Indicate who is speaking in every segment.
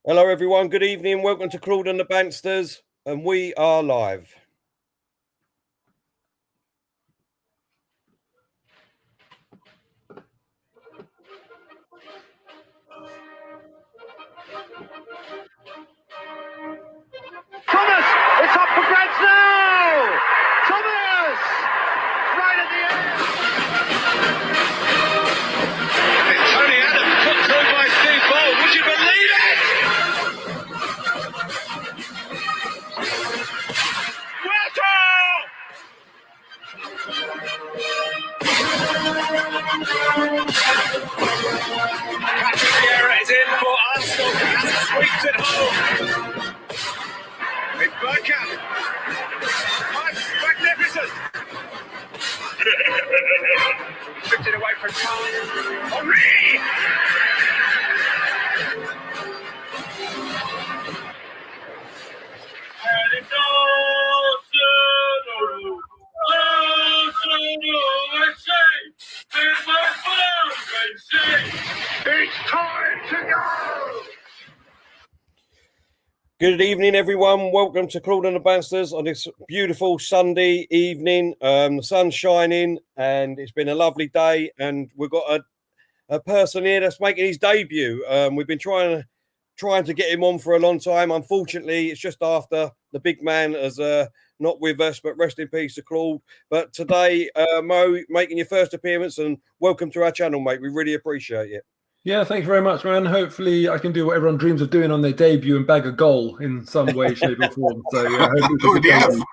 Speaker 1: Hello, everyone. Good evening. Welcome to Claude and the BANSTAS, and we are live.
Speaker 2: Thomas, it's up for grabs now. Thomas, right at the end. It's Tony Adam put through by Steve Ball. Would you believe it? Vieira is in for Arsenal and sweeps it home. It's bergkamp. That's magnificent. Stripped it away from Claude. Henry! And it's it's time to go!
Speaker 1: Good evening, everyone. Welcome to Claude and the BANSTAS on this beautiful Sunday evening. The sun's shining, and it's been a lovely day. And we've got a person here that's making his debut. We've been trying to get him on for a long time. Unfortunately, it's just after the big man is not with us, but rest in peace to Claude. But today, Mo, making your first appearance, and welcome to our channel, mate. We really appreciate it.
Speaker 3: Yeah, thank you very much, man. Hopefully I can do what everyone dreams of doing on their debut and bag a goal in some way, shape or form. So yeah, hopefully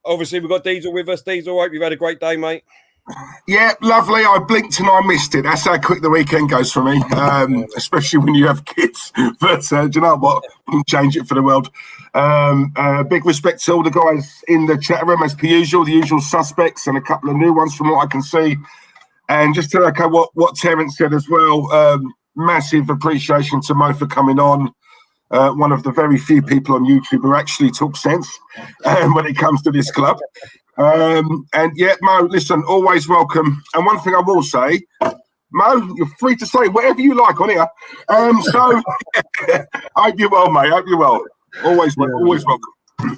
Speaker 1: obviously we've got Diesel with us. Diesel, hope you've had a great day, mate.
Speaker 4: Yeah, lovely. I blinked and I missed it. That's how quick the weekend goes for me, especially when you have kids. But do you know what? Wouldn't change it for the world. Big respect to all the guys in the chat room, as per usual, the usual suspects and a couple of new ones from what I can see. And just to echo what Terence said as well, massive appreciation to Mo for coming on. One of the very few people on YouTube who actually talk sense when it comes to this club. And yeah, Mo, listen, always welcome. And one thing I will say, Mo, you're free to say whatever you like on here. So I hope you're well, mate. I hope you're well. Always welcome.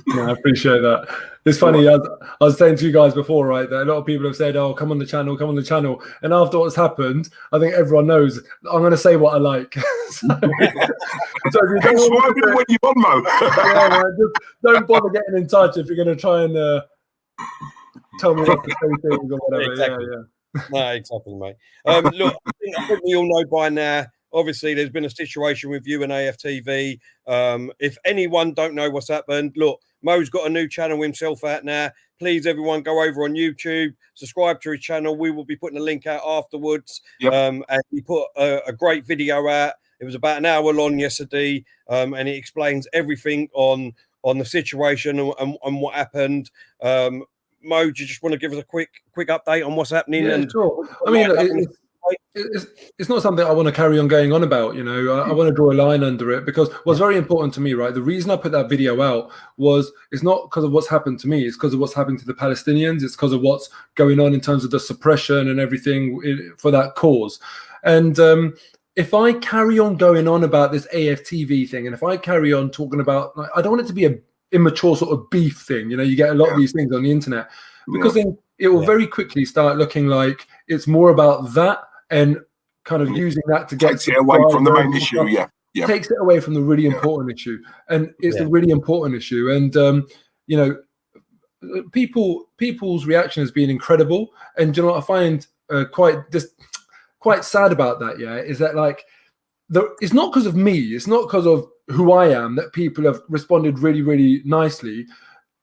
Speaker 3: Yeah, I appreciate that. It's funny, I was saying to you guys before, right, that a lot of people have said, oh, come on the channel. And after what's happened, I think everyone knows I'm going to say what I like. So if you
Speaker 4: why we want you on, Mo.
Speaker 3: Yeah, man, just don't bother getting in touch if you're going to try and tell me what to say things or whatever.
Speaker 1: Exactly.
Speaker 3: Yeah.
Speaker 1: No, exactly, mate. Look, I think we all know by now, obviously, there's been a situation with you and AFTV. If anyone don't know what's happened, look, Mo's got a new channel himself out now. Please, everyone, go over on YouTube, subscribe to his channel. We will be putting a link out afterwards.
Speaker 4: Yep.
Speaker 1: And he put a great video out. It was about an hour long yesterday, and it explains everything on the situation and what happened. Mo, do you just want to give us a quick update on what's happening?
Speaker 3: Yeah, sure. I mean, it's not something I want to carry on going on about, you know. I want to draw a line under it, because what's very important to me, right, the reason I put that video out was, it's not because of what's happened to me, it's because of what's happening to the Palestinians, it's because of what's going on in terms of the suppression and everything for that cause. And if I carry on going on about this AFTV thing, and if I carry on talking about, like, I don't want it to be a immature sort of beef thing, you know. You get a lot of these things on the internet, because then it will very quickly start looking like it's more about that, and kind of using that to get
Speaker 4: takes it away from the main issue.
Speaker 3: Takes it away from the really important issue, and it's the really important issue. And you know, people's reaction has been incredible. And you know what I find quite sad about that, is that, like, it's not because of me, it's not because of who I am that people have responded really, really nicely.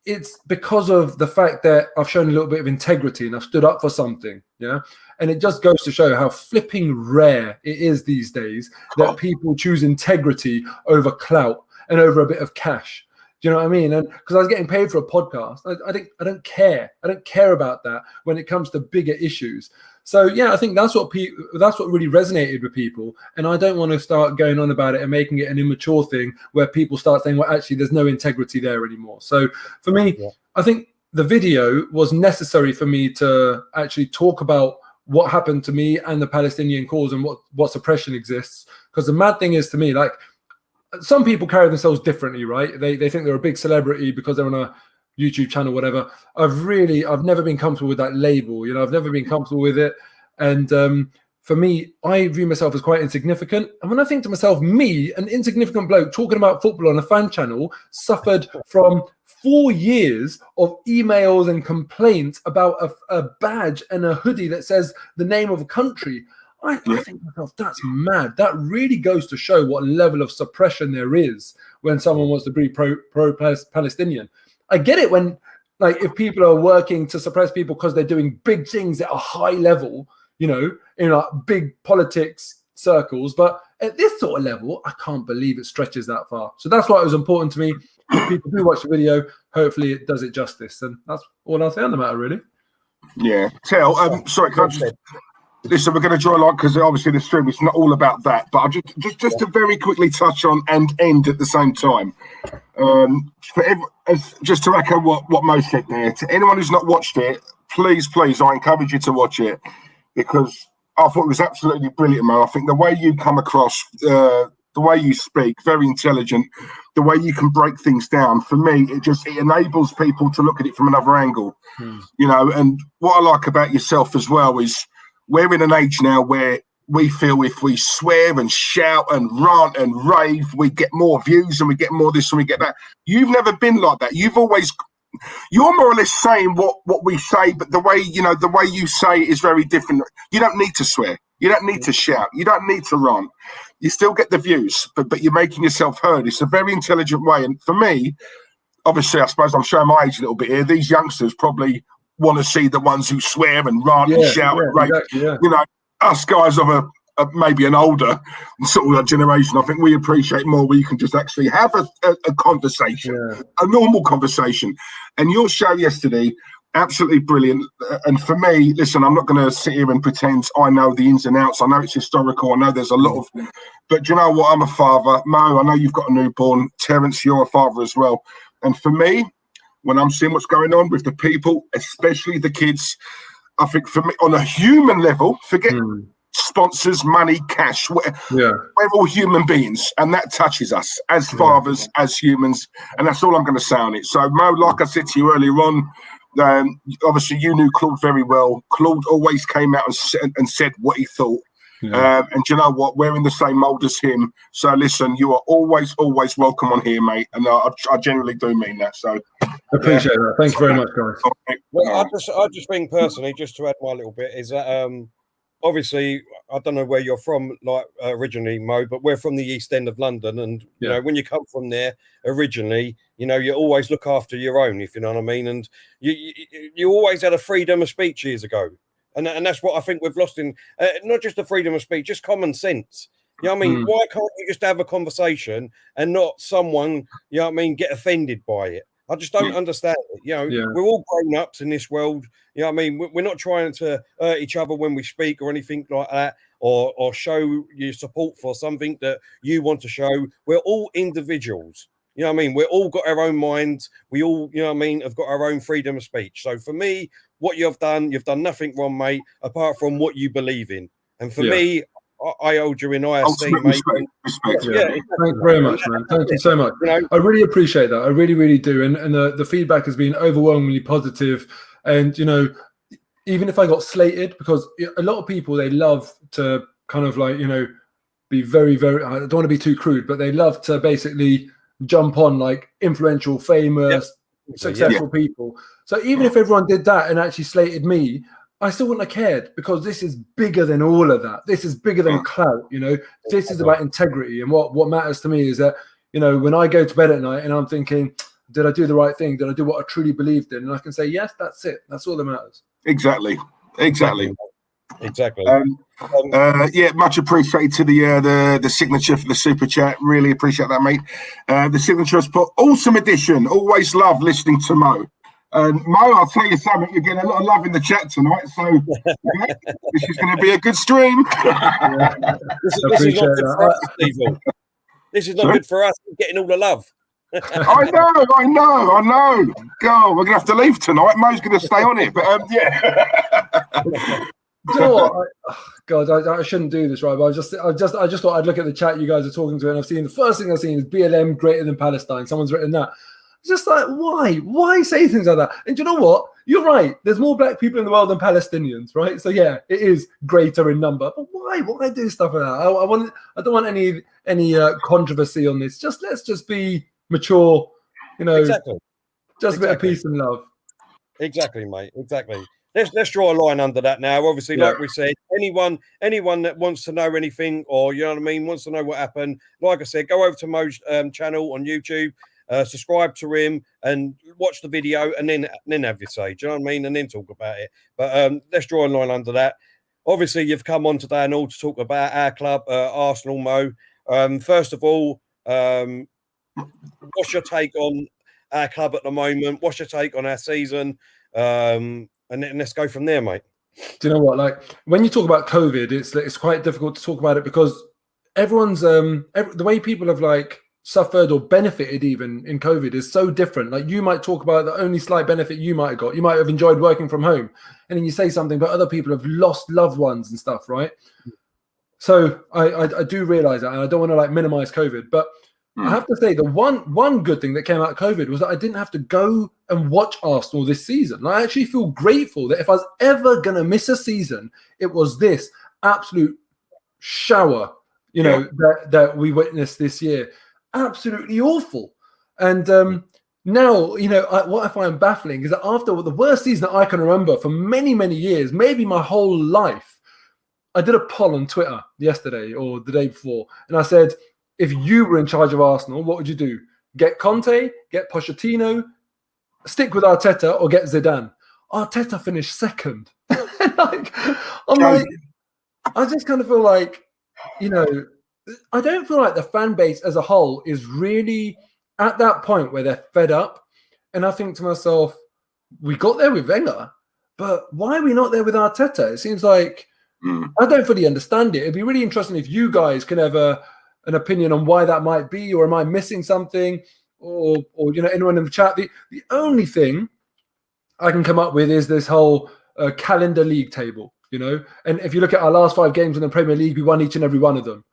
Speaker 3: It's because of the fact that I've shown a little bit of integrity and I've stood up for something, and it just goes to show how flipping rare it is these days that people choose integrity over clout and over a bit of cash. Do you know what I mean? And because I was getting paid for a podcast, I don't care. I don't care about that when it comes to bigger issues. So yeah, I think that's what really resonated with people, and I don't want to start going on about it and making it an immature thing where people start saying, well, actually, there's no integrity there anymore. So for me, I think the video was necessary for me to actually talk about what happened to me and the Palestinian cause and what suppression exists. Because the mad thing is, to me, like, some people carry themselves differently, right? They think they're a big celebrity because they're on a YouTube channel, whatever. I've never been comfortable with that label. You know, I've never been comfortable with it. And for me, I view myself as quite insignificant. And when I think to myself, me, an insignificant bloke talking about football on a fan channel, suffered from 4 years of emails and complaints about a badge and a hoodie that says the name of a country. I think to myself, that's mad. That really goes to show what level of suppression there is when someone wants to be pro-Palestinian. I get it when, like, if people are working to suppress people because they're doing big things at a high level, you know, in like big politics circles. But at this sort of level, I can't believe it stretches that far. So that's why it was important to me. If people do watch the video, hopefully it does it justice. And that's all I'll say on the matter, really.
Speaker 4: Yeah. Sorry, can I just... Listen, we're going to draw a line because obviously the stream is not all about that, but I just to very quickly touch on and end at the same time. Just to echo what Mo said there, to anyone who's not watched it, please, I encourage you to watch it because I thought it was absolutely brilliant, Mo. I think the way you come across, the way you speak, very intelligent, the way you can break things down, for me, it enables people to look at it from another angle, you know. And what I like about yourself as well is, we're in an age now where we feel if we swear and shout and rant and rave, we get more views and we get more this and we get that. You've never been like that. You're more or less saying what we say, but the way you say it is very different. You don't need to swear. You don't need to shout. You don't need to rant. You still get the views, but you're making yourself heard. It's a very intelligent way. And for me, obviously, I suppose I'm showing my age a little bit here. These youngsters probably want to see the ones who swear and rant and shout and rave. Exactly, you know, us guys of a maybe an older sort of generation, I think we appreciate more where you can just actually have a conversation, a normal conversation. And your show yesterday, absolutely brilliant. And for me, listen, I'm not going to sit here and pretend I know the ins and outs. I know it's historical. I know there's a lot of, but do you know what? I'm a father. Mo, I know you've got a newborn. Terence, you're a father as well. And for me, when I'm seeing what's going on with the people, especially the kids, I think for me, on a human level, forget sponsors, money, cash. We're all human beings, and that touches us as fathers, as humans, and that's all I'm going to say on it. So, Mo, like I said to you earlier on, obviously you knew Claude very well. Claude always came out and said what he thought. And you know what? We're in the same mould as him. So listen, you are always welcome on here, mate. And I genuinely do mean that. So
Speaker 3: appreciate that. Thank you very much, guys.
Speaker 1: Well, I just think personally, just to add my little bit, is that obviously I don't know where you're from, like originally, Mo, but we're from the East End of London, and you know, when you come from there originally, you know, you always look after your own, if you know what I mean. And you always had a freedom of speech years ago. And that's what I think we've lost in, not just the freedom of speech, just common sense. You know what I mean? Why can't you just have a conversation and not someone, you know what I mean, get offended by it? I just don't understand it. You know, we're all grown-ups in this world. You know what I mean? We're not trying to hurt each other when we speak or anything like that, or show your support for something that you want to show. We're all individuals. You know what I mean? We're all got our own minds. We all, you know what I mean, have got our own freedom of speech. So for me, what you've done nothing wrong, mate, apart from what you believe in. And for me, I hold you in ISC, mate.
Speaker 3: Respect. Thank you very much, man. Thank you so much. You know, I really appreciate that. I really, really do. And the feedback has been overwhelmingly positive. And, you know, even if I got slated, because a lot of people, they love to kind of like, you know, be very, very, I don't want to be too crude, but they love to basically jump on like influential, famous, successful people. So even if everyone did that and actually slated me, I still wouldn't have cared, because this is bigger than all of that. This is bigger than clout, you know. This is about integrity. And what matters to me is that, you know, when I go to bed at night and I'm thinking, did I do the right thing? Did I do what I truly believed in? And I can say, yes, that's it. That's all that matters.
Speaker 4: Exactly.
Speaker 1: Yeah,
Speaker 4: much appreciated to the signature for the super chat. Really appreciate that, mate. The signature has put awesome edition. Always love listening to Mo. And Mo, I'll tell you something, you're getting a lot of love in the chat tonight, so this is going to be a good stream.
Speaker 1: This is not good for us, Steve. This is not good for us, getting all the love.
Speaker 4: I know. God, we're going to have to leave tonight. Mo's going to stay on it, but
Speaker 3: Do you know what? God, I shouldn't do this, right? But I just thought I'd look at the chat you guys are talking to, and I've seen the first thing I've seen is BLM greater than Palestine. Someone's written that. It's just like, why? Why say things like that? And do you know what? You're right. There's more black people in the world than Palestinians, right? So yeah, it is greater in number. But why? Why do stuff like that? I don't want any controversy on this. Let's just be mature. You know,
Speaker 1: Exactly.
Speaker 3: Just a bit of peace and love.
Speaker 1: Exactly, mate. Exactly. Let's draw a line under that now. Obviously, like we said, anyone that wants to know anything, or you know what I mean, wants to know what happened, like I said, go over to Mo's channel on YouTube, subscribe to him, and watch the video, and then have your say. Do you know what I mean? And then talk about it. But let's draw a line under that. Obviously, you've come on today and all to talk about our club, Arsenal, Mo. First of all, what's your take on our club at the moment? What's your take on our season? And then let's go from there, mate.
Speaker 3: Do you know what? Like when you talk about COVID, it's quite difficult to talk about it because everyone's the way people have like suffered or benefited even in COVID is so different. Like you might talk about the only slight benefit you might have got. You might have enjoyed working from home, and then you say something, but other people have lost loved ones and stuff, right? So I do realize that, and I don't want to like minimize COVID, but I have to say the one good thing that came out of COVID was that I didn't have to go and watch Arsenal this season. I actually feel grateful that if I was ever going to miss a season, it was this absolute shower, you know, that we witnessed this year. Absolutely awful. And now, you know, what I find baffling is that after the worst season that I can remember for many, many years, maybe my whole life, I did a poll on Twitter yesterday or the day before, and I said, if you were in charge of Arsenal, what would you do? Get Conte, get Pochettino, stick with Arteta, or get Zidane? Arteta finished second. I just kind of feel like, you know, I don't feel like the fan base as a whole is really at that point where they're fed up. And I think to myself, we got there with Wenger, but why are we not there with Arteta? It seems like I don't fully understand it. It'd be really interesting if you guys can have an opinion on why that might be, or am I missing something, or you know, anyone in the chat. The only thing I can come up with is this whole calendar league table, you know. And if you look at our last 5 games in the Premier League, we won each and every one of them.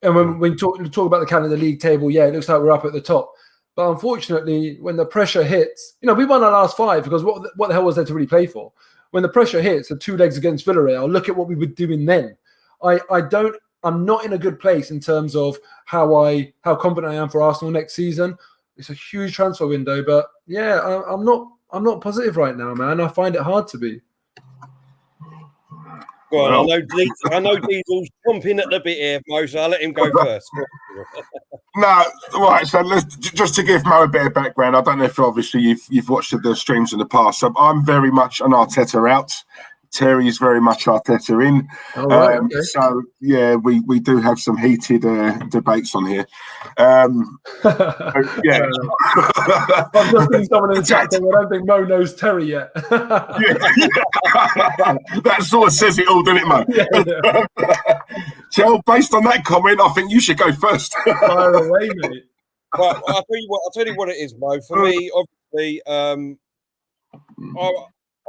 Speaker 3: And when we talk about the calendar league table, yeah, it looks like we're up at the top. But unfortunately, when the pressure hits, you know, we won our last 5 because what the hell was there to really play for? When the pressure hits, the 2 legs against Villarreal, look at what we were doing then. I'm not in a good place in terms of how confident I am for Arsenal next season. It's a huge transfer window, but yeah, I'm not positive right now, man. I find it hard to be.
Speaker 1: Go on, I know Diesel's chomping at the bit here, Mo, so I'll let him go first.
Speaker 4: No, right. So just to give Mo a bit of background, I don't know if obviously you've watched the streams in the past. So I'm very much an Arteta out. Terry's very much Arteta in.
Speaker 3: Right, okay.
Speaker 4: So yeah, we do have some heated debates on here. Yeah.
Speaker 3: I've just seen someone in the chat saying, I don't think Mo knows Terry yet.
Speaker 4: That sort of says it all, doesn't it, Mo? Yeah. So based on that comment, I think you should go first.
Speaker 3: Fire away, mate.
Speaker 1: Well, I'll tell you what it is, Mo. For me, obviously,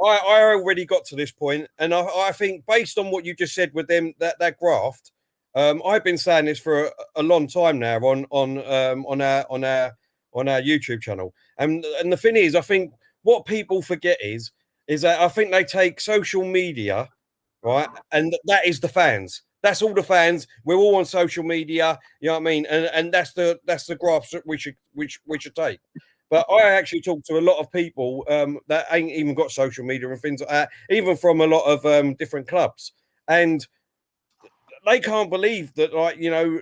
Speaker 1: I already got to this point, and I think based on what you just said with them that graft, I've been saying this for a long time now on our YouTube channel, and the thing is, I think what people forget is that I think they take social media, right, and that is the fans. That's all the fans. We're all on social media, you know what I mean, and that's the graphs that we should take. But I actually talk to a lot of people that ain't even got social media and things like that, even from a lot of different clubs, and they can't believe that, like, you know,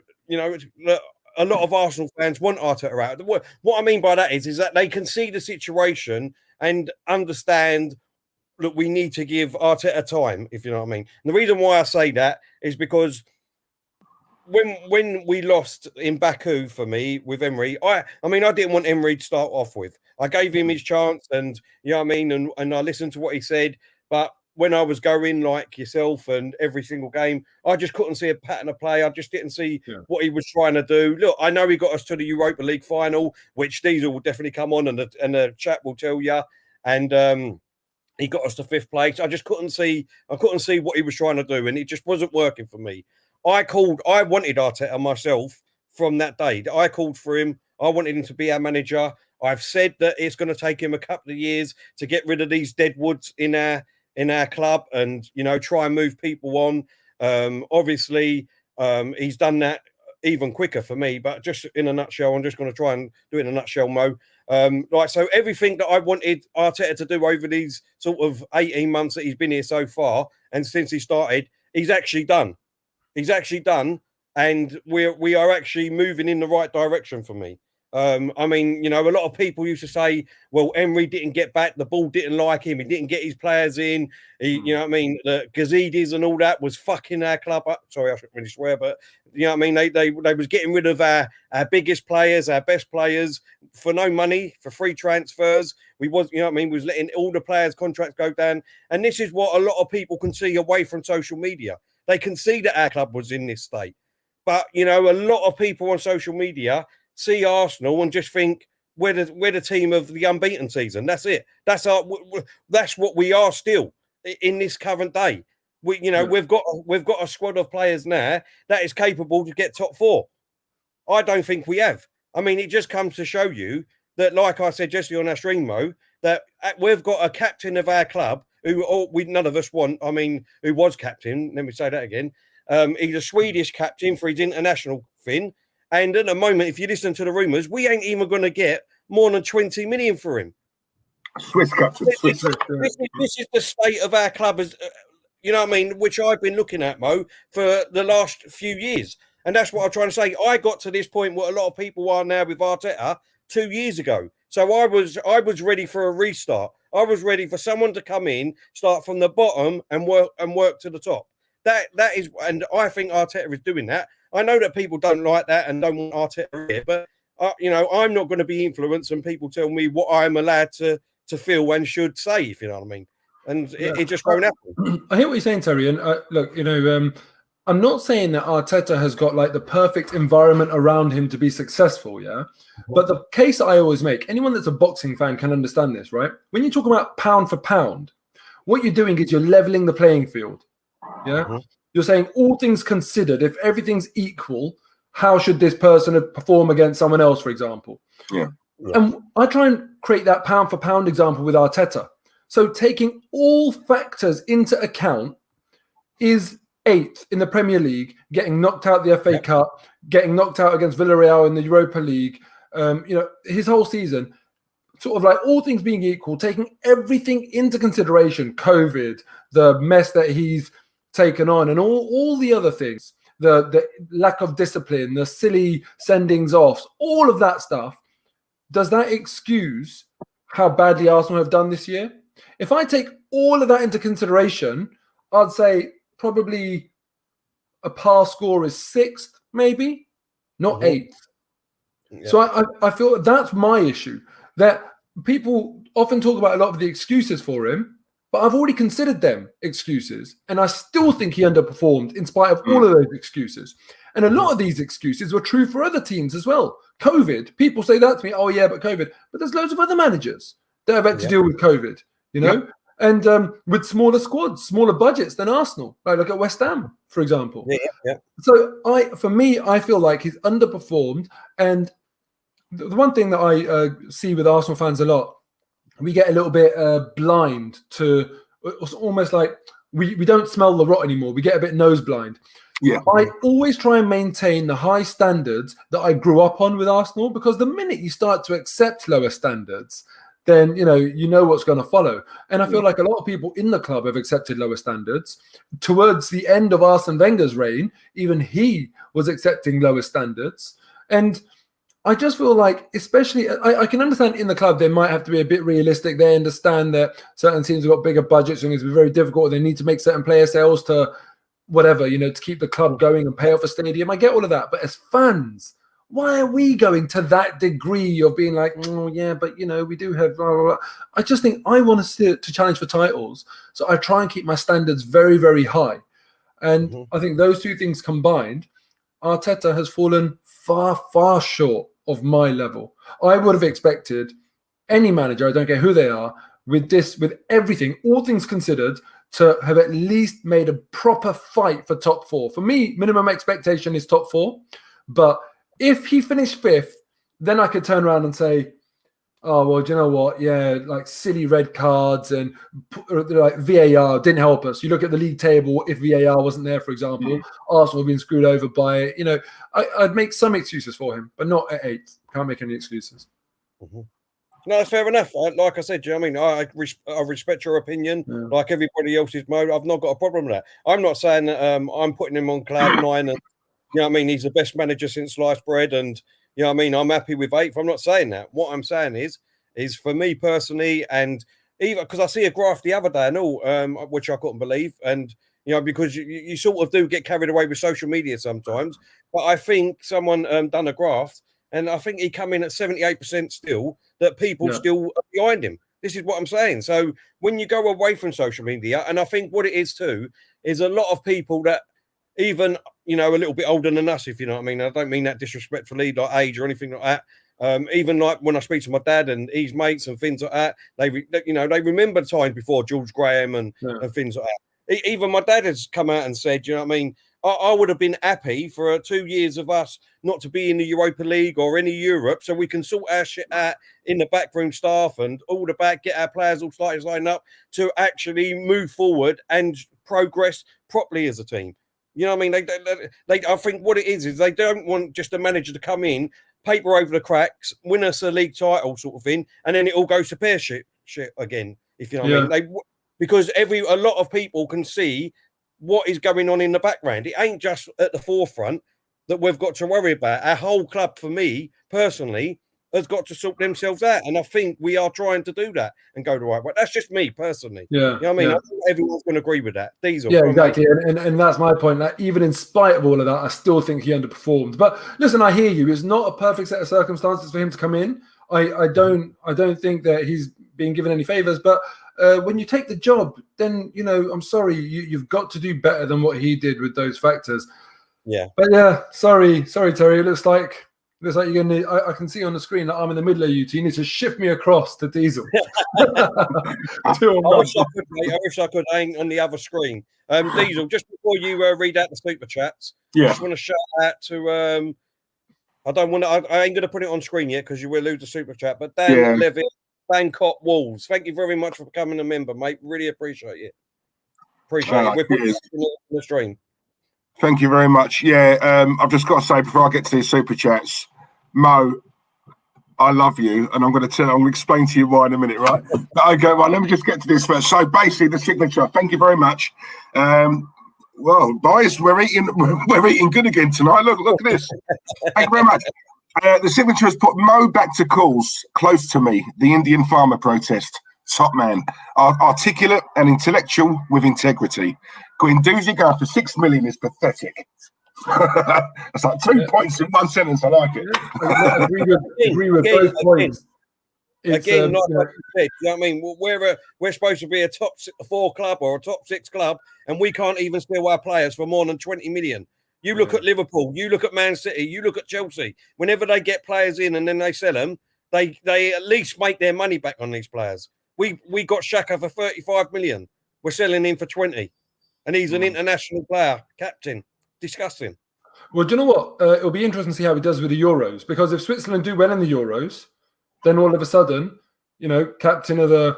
Speaker 1: a lot of Arsenal fans want Arteta out. What I mean by that is that they can see the situation and understand that we need to give Arteta time, if you know what I mean. And the reason why I say that is because when we lost in Baku, for me, with Emery, I mean, I didn't want Emery to start off with. I gave him his chance, and you know what I mean, and I listened to what he said. But when I was going like yourself and every single game, I just couldn't see a pattern of play. I just didn't see what he was trying to do. Look, I know he got us to the Europa League final, which Diesel will definitely come on and the chat will tell you. And He got us to 5th place. I couldn't see what he was trying to do, and it just wasn't working for me. I wanted Arteta myself from that day. I called for him. I wanted him to be our manager. I've said that it's going to take him a couple of years to get rid of these deadwoods in our club and, you know, try and move people on. Obviously, he's done that even quicker for me, but just in a nutshell, I'm just going to try and do it in a nutshell, Mo. So everything that I wanted Arteta to do over these sort of 18 months that he's been here so far, and since he started, he's actually done. And we are actually moving in the right direction for me. I mean, you know, a lot of people used to say, well, Emery didn't get back, the ball didn't like him, he didn't get his players in, you know what I mean, the Gazidis and all that was fucking our club up. Sorry, I shouldn't really swear, but you know what I mean, they was getting rid of our biggest players, our best players for no money, for free transfers. We was, you know what I mean, was letting all the players' contracts go down. And this is what a lot of people can see away from social media. They can see that our club was in this state. But, you know, a lot of people on social media see Arsenal and just think we're the team of the unbeaten season. That's it. That's what we are still in this current day. We've got a squad of players now that is capable to get top 4. I don't think we have. I mean, it just comes to show you that, like I said yesterday on our stream, Mo, that we've got a captain of our club who none of us want. I mean, who was captain. Let me say that again. He's a Swedish captain for his international thing. And at the moment, if you listen to the rumours, we ain't even going to get more than 20 million for him.
Speaker 4: Swiss captain.
Speaker 1: This is the state of our club, as you know what I mean, which I've been looking at, Mo, for the last few years. And that's what I'm trying to say. I got to this point where a lot of people are now with Arteta 2 years ago. So I was ready for a restart. I was ready for someone to come in, start from the bottom and work to the top. That is, and I think Arteta is doing that. I know that people don't like that and don't want Arteta here, but you know, I'm not going to be influenced and people tell me what I'm allowed to feel and should say, if you know what I mean. And it just won't happen.
Speaker 3: I hear what you're saying, Terry. And look, you know, I'm not saying that Arteta has got like the perfect environment around him to be successful, yeah. But the case I always make, anyone that's a boxing fan can understand this, right? When you talk about pound for pound, what you're doing is you're leveling the playing field, yeah. You're saying all things considered, if everything's equal, how should this person perform against someone else, for example? Yeah. And I try and create that pound for pound example with Arteta. So taking all factors into account, is 8th in the Premier League, getting knocked out the FA Cup, getting knocked out against Villarreal in the Europa League. You know, his whole season, sort of like all things being equal, taking everything into consideration, COVID, the mess that he's taken on, and all the other things, the lack of discipline, the silly sendings off, all of that stuff. Does that excuse how badly Arsenal have done this year? If I take all of that into consideration, I'd say probably a pass score is 6th, maybe, not 8th. Yeah. So I feel that's my issue, that people often talk about a lot of the excuses for him, but I've already considered them excuses, and I still think he underperformed in spite of all of those excuses. And a lot of these excuses were true for other teams as well. COVID, people say that to me, oh yeah, but COVID. But there's loads of other managers that have had to deal with COVID, you know, and with smaller squads, smaller budgets than Arsenal. Like look at West Ham, for example. So for me, I feel like he's underperformed. And the one thing that I see with Arsenal fans a lot, we get a little bit blind to, it's almost like we don't smell the rot anymore. We get a bit nose blind. Yeah. I always try and maintain the high standards that I grew up on with Arsenal, because the minute you start to accept lower standards, then you know what's going to follow. And I feel like a lot of people in the club have accepted lower standards. Towards the end of Arsene Wenger's reign, even he was accepting lower standards. And I just feel like, especially, I can understand in the club they might have to be a bit realistic. They understand that certain teams have got bigger budgets and it's very difficult. They need to make certain player sales to whatever, to keep the club going and pay off a stadium. I get all of that. But as fans, why are we going to that degree of being like, oh, yeah, but, we do have blah, blah, blah. I just think I want to challenge for titles. So I try and keep my standards very, very high. And I think those two things combined, Arteta has fallen far, far short of my level. I would have expected any manager, I don't care who they are, with everything, all things considered, to have at least made a proper fight for top 4. For me, minimum expectation is top 4. But if he finished 5th, then I could turn around and say, oh, well, do you know what? Yeah, like silly red cards and like VAR didn't help us. You look at the league table, if VAR wasn't there, for example, Arsenal have been screwed over by it. You know, I'd make some excuses for him, but not at 8th. Can't make any excuses.
Speaker 1: No, fair enough. Like I said, do you know what I mean? I respect your opinion, like everybody else's. I've not got a problem with that. I'm not saying that I'm putting him on cloud 9 and, you know what I mean, he's the best manager since sliced bread and, you know what I mean, I'm happy with 8th. I'm not saying that. What I'm saying is for me personally, and even because I see a graph the other day and all, which I couldn't believe, and, you know, because you sort of do get carried away with social media sometimes, but I think someone done a graph, and I think he come in at 78% still, that people still are behind him. This is what I'm saying. So when you go away from social media, and I think what it is too, is a lot of people that even, you know, a little bit older than us, if you know what I mean. I don't mean that disrespectfully, like age or anything like that. Even like when I speak to my dad and his mates and things like that, they remember times before George Graham and things like that. Even my dad has come out and said, you know what I mean, I would have been happy for 2 years of us not to be in the Europa League or any Europe, so we can sort our shit out in the backroom staff and all the back, get our players all started lined up to actually move forward and progress properly as a team. You know what I mean? They I think what it is they don't want just a manager to come in, paper over the cracks, win us a league title sort of thing, and then it all goes to pear shit again. If you know what I mean? Because a lot of people can see what is going on in the background. It ain't just at the forefront that we've got to worry about. Our whole club, for me personally, has got to sort themselves out, and I think we are trying to do that and go the right way. That's just me personally. You know what I mean? I think everyone's going to agree with that. Diesel.
Speaker 3: Yeah, exactly. And that's my point. That even in spite of all of that, I still think he underperformed. But listen, I hear you. It's not a perfect set of circumstances for him to come in. I don't think that he's being given any favors, but when you take the job, then, you know, I'm sorry, you've got to do better than what he did with those factors. Yeah. But yeah, sorry, Terry. It looks like you're going to. I can see on the screen that I'm in the middle of you two. You need to shift me across to Diesel.
Speaker 1: I wish I could hang on the other screen. Diesel, just before you read out the super chats, I just want to shout out to. I ain't going to put it on screen yet because you will lose the super chat. But Dan Levitt, Bangkok Wolves, thank you very much for becoming a member, mate. Really appreciate it. We're putting it in the stream.
Speaker 4: Thank you very much. I've just got to say before I get to these super chats, Mo, I love you, and I'm going to explain to you why in a minute, right? Okay, well, let me just get to this first. So basically, the signature. Thank you very much. Well, boys, we're eating good again tonight. Look at this. Thank you very much. The signature has put Mo back to calls, close to me, the Indian farmer protest, top man, articulate and intellectual with integrity. Guendouzi going for 6 million is pathetic. That's like 2 points in one sentence. I like it.
Speaker 3: I agree with both points.
Speaker 1: Again, like you said, you know what I mean? We're supposed to be a top 4 club or a top 6 club, and we can't even steal our players for more than 20 million. You look at Liverpool, you look at Man City, you look at Chelsea. Whenever they get players in and then they sell them, they at least make their money back on these players. We got Xhaka for 35 million. We're selling him for 20. And he's an international player, captain. Disgusting.
Speaker 3: Well, do you know what? It'll be interesting to see how he does with the Euros, because if Switzerland do well in the Euros, then all of a sudden, you know, captain of the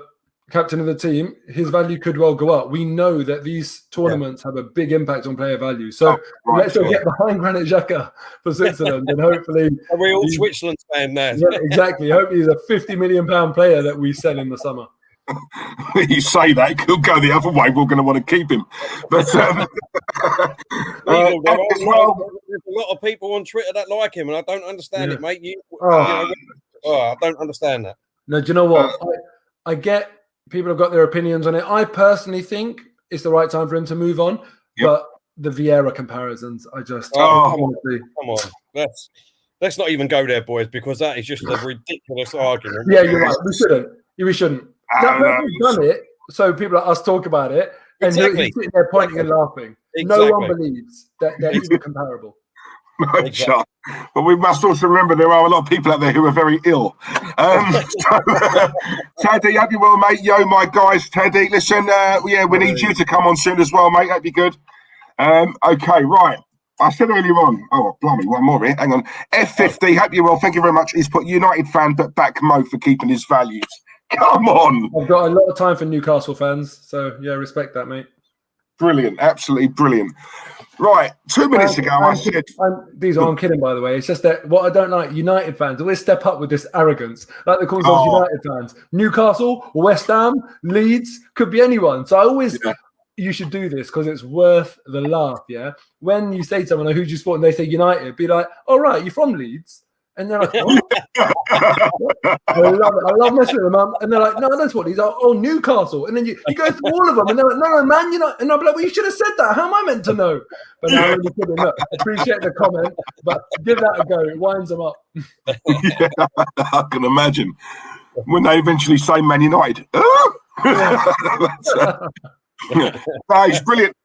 Speaker 3: team, his value could well go up. We know that these tournaments have a big impact on player value. So let's get behind Granit Xhaka for Switzerland, and hopefully
Speaker 1: we're all Switzerland fan now.
Speaker 3: Yeah, exactly. Hopefully he's a £50 million player that we sell in the summer.
Speaker 4: You say that, he'll go the other way. We're going to want to keep him. But
Speaker 1: there's a lot of people on Twitter that like him, and I don't understand it, mate. I don't understand that.
Speaker 3: No, do you know what? I get people have got their opinions on it. I personally think it's the right time for him to move on, but the Vieira comparisons, honestly,
Speaker 1: come on, let's not even go there, boys, because that is just a ridiculous argument.
Speaker 3: Yeah, you're right. We shouldn't. We've done it, so people like us talk about it, and he's sitting there pointing and laughing. No one believes that they're even comparable.
Speaker 4: No chance. But we must also remember there are a lot of people out there who are very ill. Teddy, hope you're well, mate. Yo, my guys, Teddy. Listen, we need you to come on soon as well, mate. That'd be good. Okay, right. I said earlier on, blimey, one more here. Hang on. F50, hope you're well. Thank you very much. He's put United fan, but back Mo for keeping his values. Come on.
Speaker 3: I've got a lot of time for Newcastle fans, so yeah, respect that, mate.
Speaker 4: Brilliant, absolutely brilliant. Right, 2 minutes ago, I said...
Speaker 3: I'm kidding, by the way. It's just that what I don't like, United fans always step up with this arrogance. Like they call themselves United fans. Newcastle, West Ham, Leeds, could be anyone. So I always... Yeah. You should do this because it's worth the laugh, yeah? When you say to someone, who do you support, and they say United, be like, all right, you're from Leeds? And they're like, what? I love it. I love messing with them. And they're like, no, that's what Leeds are. Oh, Newcastle. And then you go through all of them, and they're like, no, man, you're not. And I'll be like, well, you should have said that. How am I meant to know? But no, I'm really kidding. Look, appreciate the comment, but give that a go. It winds them up.
Speaker 4: Yeah, I can imagine. When they eventually say Man United. It's brilliant.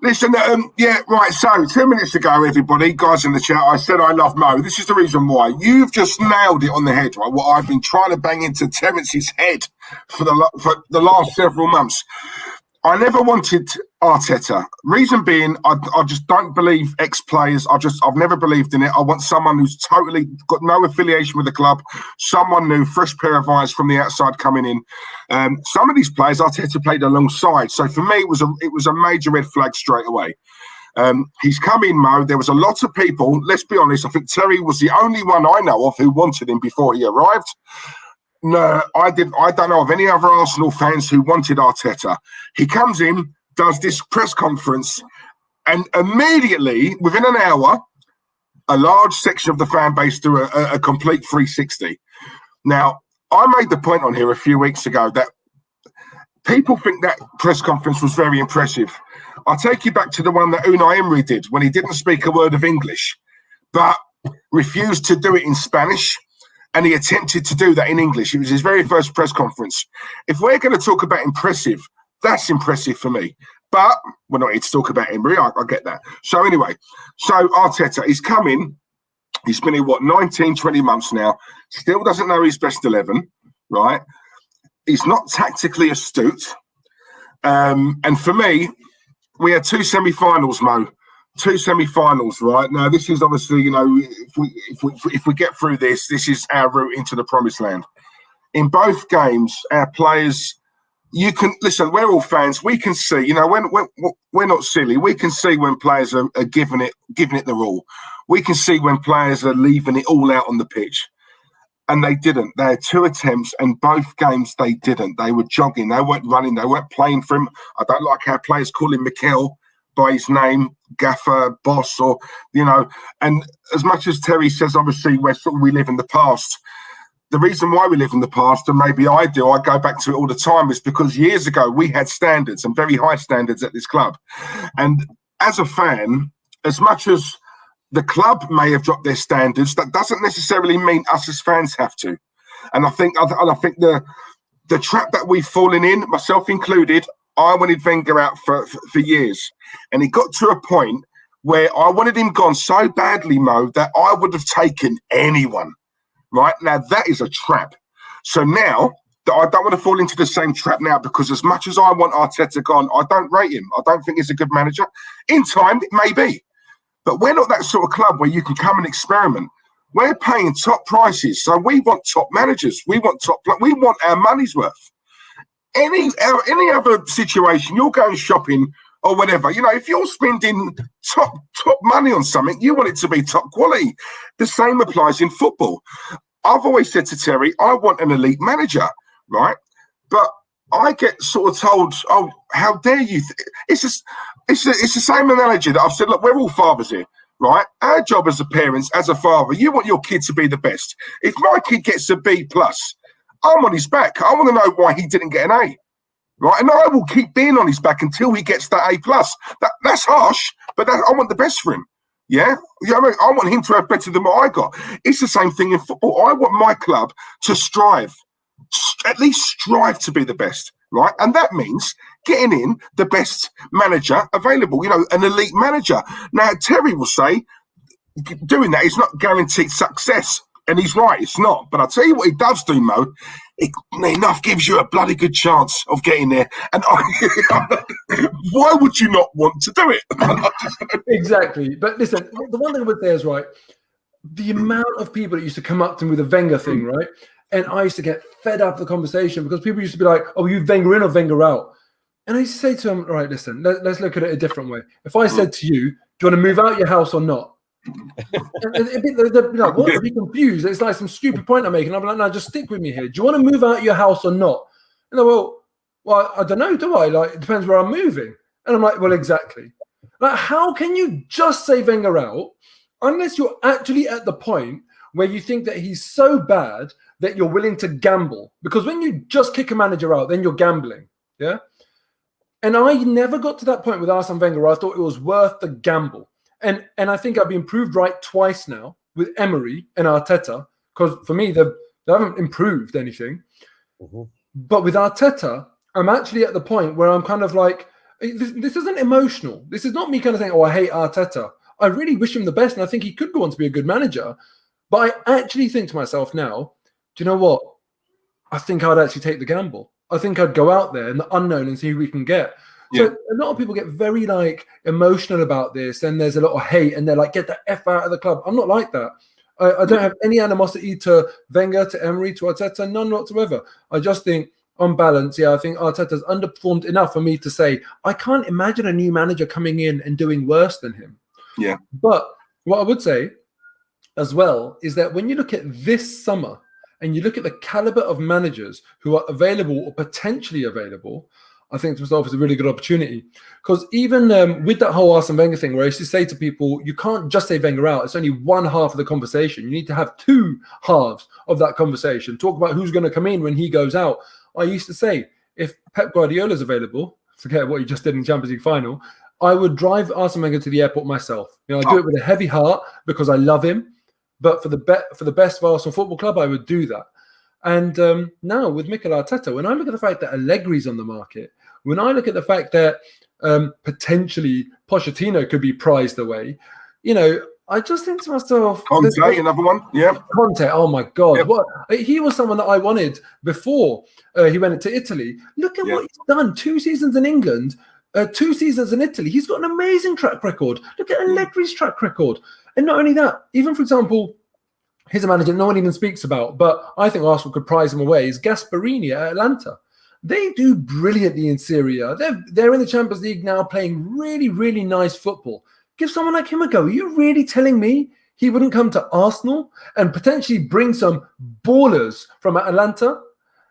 Speaker 4: Listen, right. So 2 minutes ago, everybody, guys in the chat, I said I love Mo. This is the reason why. You've just nailed it on the head, right? What I've been trying to bang into Terence's head for the last several months. I never wanted Arteta. Reason being, I just don't believe ex-players. I've never believed in it. I want someone who's totally got no affiliation with the club, someone new, fresh pair of eyes from the outside coming in. Some of these players Arteta played alongside, so for me it was a major red flag straight away. He's come in, Mo. There was a lot of people. Let's be honest. I think Terry was the only one I know of who wanted him before he arrived. No, I didn't. I don't know of any other Arsenal fans who wanted Arteta. He comes in, does this press conference, and immediately, within an hour, a large section of the fan base do a complete 360. Now, I made the point on here a few weeks ago that people think that press conference was very impressive. I'll take you back to the one that Unai Emery did when he didn't speak a word of English, but refused to do it in Spanish. And he attempted to do that in English. It was his very first press conference. If we're going to talk about impressive, that's impressive for me. But we're not here to talk about Emery. I get that. So anyway, Arteta, he's come in. He's been here, 19, 20 months now. Still doesn't know his best 11, right? He's not tactically astute. And for me, we had 2 semi-finals, Mo. 2 semi-finals, right? Now, this is obviously, if we get through this is our route into the promised land. In both games, our players, you can listen. We're all fans. We can see, when we're not silly. We can see when players are giving it the all. We can see when players are leaving it all out on the pitch, and they didn't. They had 2 attempts, and both games they didn't. They were jogging. They weren't running. They weren't playing for him. I don't like how players call him Mikel by his name, gaffer, boss, or and as much as Terry says, obviously we live in the past. The reason why we live in the past, and maybe I do, I go back to it all the time, is because years ago we had standards, and very high standards at this club. And as a fan, as much as the club may have dropped their standards, that doesn't necessarily mean us as fans have to. And I think the trap that we've fallen in, myself included, I wanted Wenger out for years. And it got to a point where I wanted him gone so badly, Mo, that I would have taken anyone. Right? Now, that is a trap. So now, I don't want to fall into the same trap now, because as much as I want Arteta gone, I don't rate him. I don't think he's a good manager. In time, it may be. But we're not that sort of club where you can come and experiment. We're paying top prices. So we want top managers. We want our money's worth. Any other situation, you're going shopping or whatever, if you're spending top money on something, you want it to be top quality. The same applies in football. I've always said to Terry, I want an elite manager, right? But I get sort of told, oh, how dare you? It's the same analogy that I've said, look, we're all fathers here, right? Our job as a parents, as a father, you want your kid to be the best. If my kid gets a B+, I'm on his back. I want to know why he didn't get an A, right? And I will keep being on his back until he gets that A+. That's harsh, but I want the best for him. Yeah? I want him to have better than what I got. It's the same thing in football. I want my club to strive, at least strive to be the best, right? And that means getting in the best manager available, an elite manager. Now, Terry will say, doing that is not guaranteed success. And he's right, it's not. But I'll tell you what he does do, Mo. Enough gives you a bloody good chance of getting there. And why would you not want to do it?
Speaker 3: Exactly. But listen, the one thing I would say is, right, the amount of people that used to come up to me with the Wenger thing, right? And I used to get fed up with the conversation because people used to be like, oh, you Wenger in or Wenger out? And I used to say to them, all right, listen, let's look at it a different way. If I said to you, do you want to move out your house or not? They'd be like, what? I'd be confused. It's like some stupid point I'm making. I'm like, no, just stick with me here. Do you want to move out your house or not? And they're, well, I don't know, do I? Like, it depends where I'm moving. And I'm like, well, exactly. Like, how can you just say Wenger out unless you're actually at the point where you think that he's so bad that you're willing to gamble? Because when you just kick a manager out, then you're gambling. Yeah. And I never got to that point with Arsene Wenger where I thought it was worth the gamble. And I think I've been proved right twice now with Emery and Arteta, because for me, they haven't improved anything. Mm-hmm. But with Arteta, I'm actually at the point where I'm kind of like, this isn't emotional. This is not me kind of saying, oh, I hate Arteta. I really wish him the best, and I think he could go on to be a good manager. But I actually think to myself now, do you know what? I think I'd actually take the gamble. I think I'd go out there in the unknown and see who we can get. So a lot of people get very like emotional about this, and there's a lot of hate, and they're like, get the F out of the club. I'm not like that. I don't have any animosity to Wenger, to Emery, to Arteta, none whatsoever. I just think on balance, I think Arteta's underperformed enough for me to say, I can't imagine a new manager coming in and doing worse than him. Yeah. But what I would say as well is that when you look at this summer and you look at the caliber of managers who are available or potentially available, I think to myself is a really good opportunity. Because even with that whole Arsene Wenger thing, where I used to say to people, you can't just say Wenger out. It's only one half of the conversation. You need to have two halves of that conversation. Talk about who's going to come in when he goes out. I used to say, if Pep Guardiola's available, forget what he just did in the Champions League final, I would drive Arsene Wenger to the airport myself. You know, I do it with a heavy heart because I love him. But for the best of Arsenal Football Club, I would do that. And now with Mikel Arteta, when I look at the fact that Allegri's on the market, when I look at the fact that potentially Pochettino could be prized away, you know, I just think to myself,
Speaker 4: Conte, another one,
Speaker 3: Conte. Oh my God, what he was someone that I wanted before he went into Italy. Look at what he's done: 2 seasons in England, 2 seasons in Italy. He's got an amazing track record. Look at Allegri's track record, and not only that, even for example, here's a manager no one even speaks about, but I think Arsenal could prize him away, is Gasperini at Atlanta. They do brilliantly in Serie A. They're in the Champions League now, playing really, really nice football. Give someone like him a go. Are you really telling me he wouldn't come to Arsenal and potentially bring some ballers from Atlanta?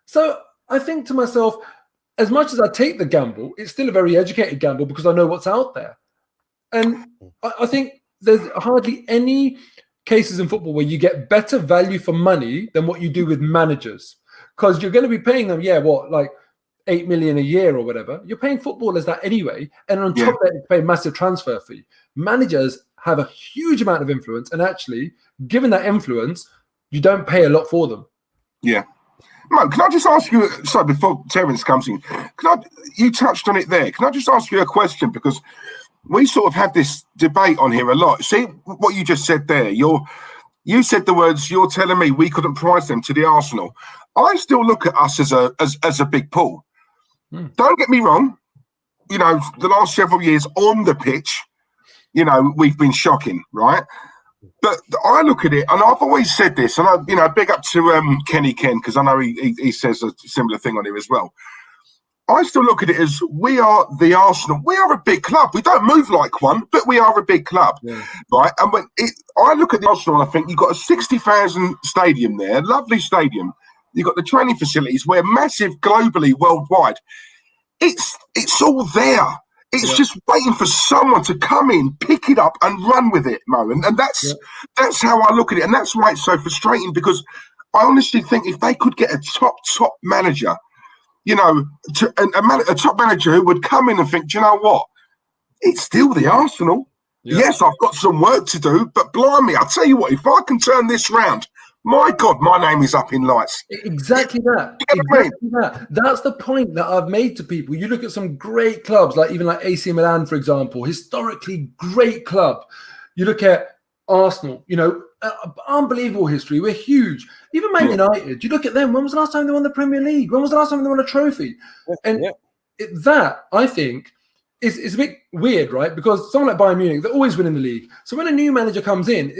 Speaker 3: So I think to myself, as much as I take the gamble, it's still a very educated gamble because I know what's out there. And I think there's hardly any cases in football where you get better value for money than what you do with managers. Because you're going to be paying them, like 8 million a year or whatever. You're paying footballers that anyway. And on top of that, you pay a massive transfer fee. Managers have a huge amount of influence. And actually, given that influence, you don't pay a lot for them.
Speaker 4: Yeah. Mo, can I just ask you, sorry, before Terence comes in, you touched on it there. Can I just ask you a question? Because we sort of have this debate on here a lot. See what you just said there. You said the words, you're telling me we couldn't prize them to the Arsenal. I still look at us as a big pull. Don't get me wrong. You know, the last several years on the pitch, you know, we've been shocking, right? But I look at it, and I've always said this, and big up to Kenny Ken, because I know he says a similar thing on here as well. I still look at it as we are the Arsenal. We are a big club. We don't move like one, but we are a big club, right? And when I look at the Arsenal, and I think you've got a 60,000 stadium there, lovely stadium. You've got the training facilities, where massive globally, worldwide. It's all there. It's just waiting for someone to come in, pick it up, and run with it, Mo. And that's how I look at it, and that's why it's so frustrating. Because I honestly think if they could get a top manager, you know, a top manager who would come in and think, do you know what? It's still the Arsenal. Yeah. Yes, I've got some work to do, but blimey, I'll tell you what, if I can turn this round, my God, my name is up in lights.
Speaker 3: Exactly that. Exactly that. That's the point that I've made to people. You look at some great clubs, like even like AC Milan, for example, historically great club. You look at Arsenal, unbelievable history. We're huge. Even Man United, you look at them. When was the last time they won the Premier League? When was the last time they won a trophy? And that, I think, is a bit weird, right? Because someone like Bayern Munich, they're always winning the league. So when a new manager comes in,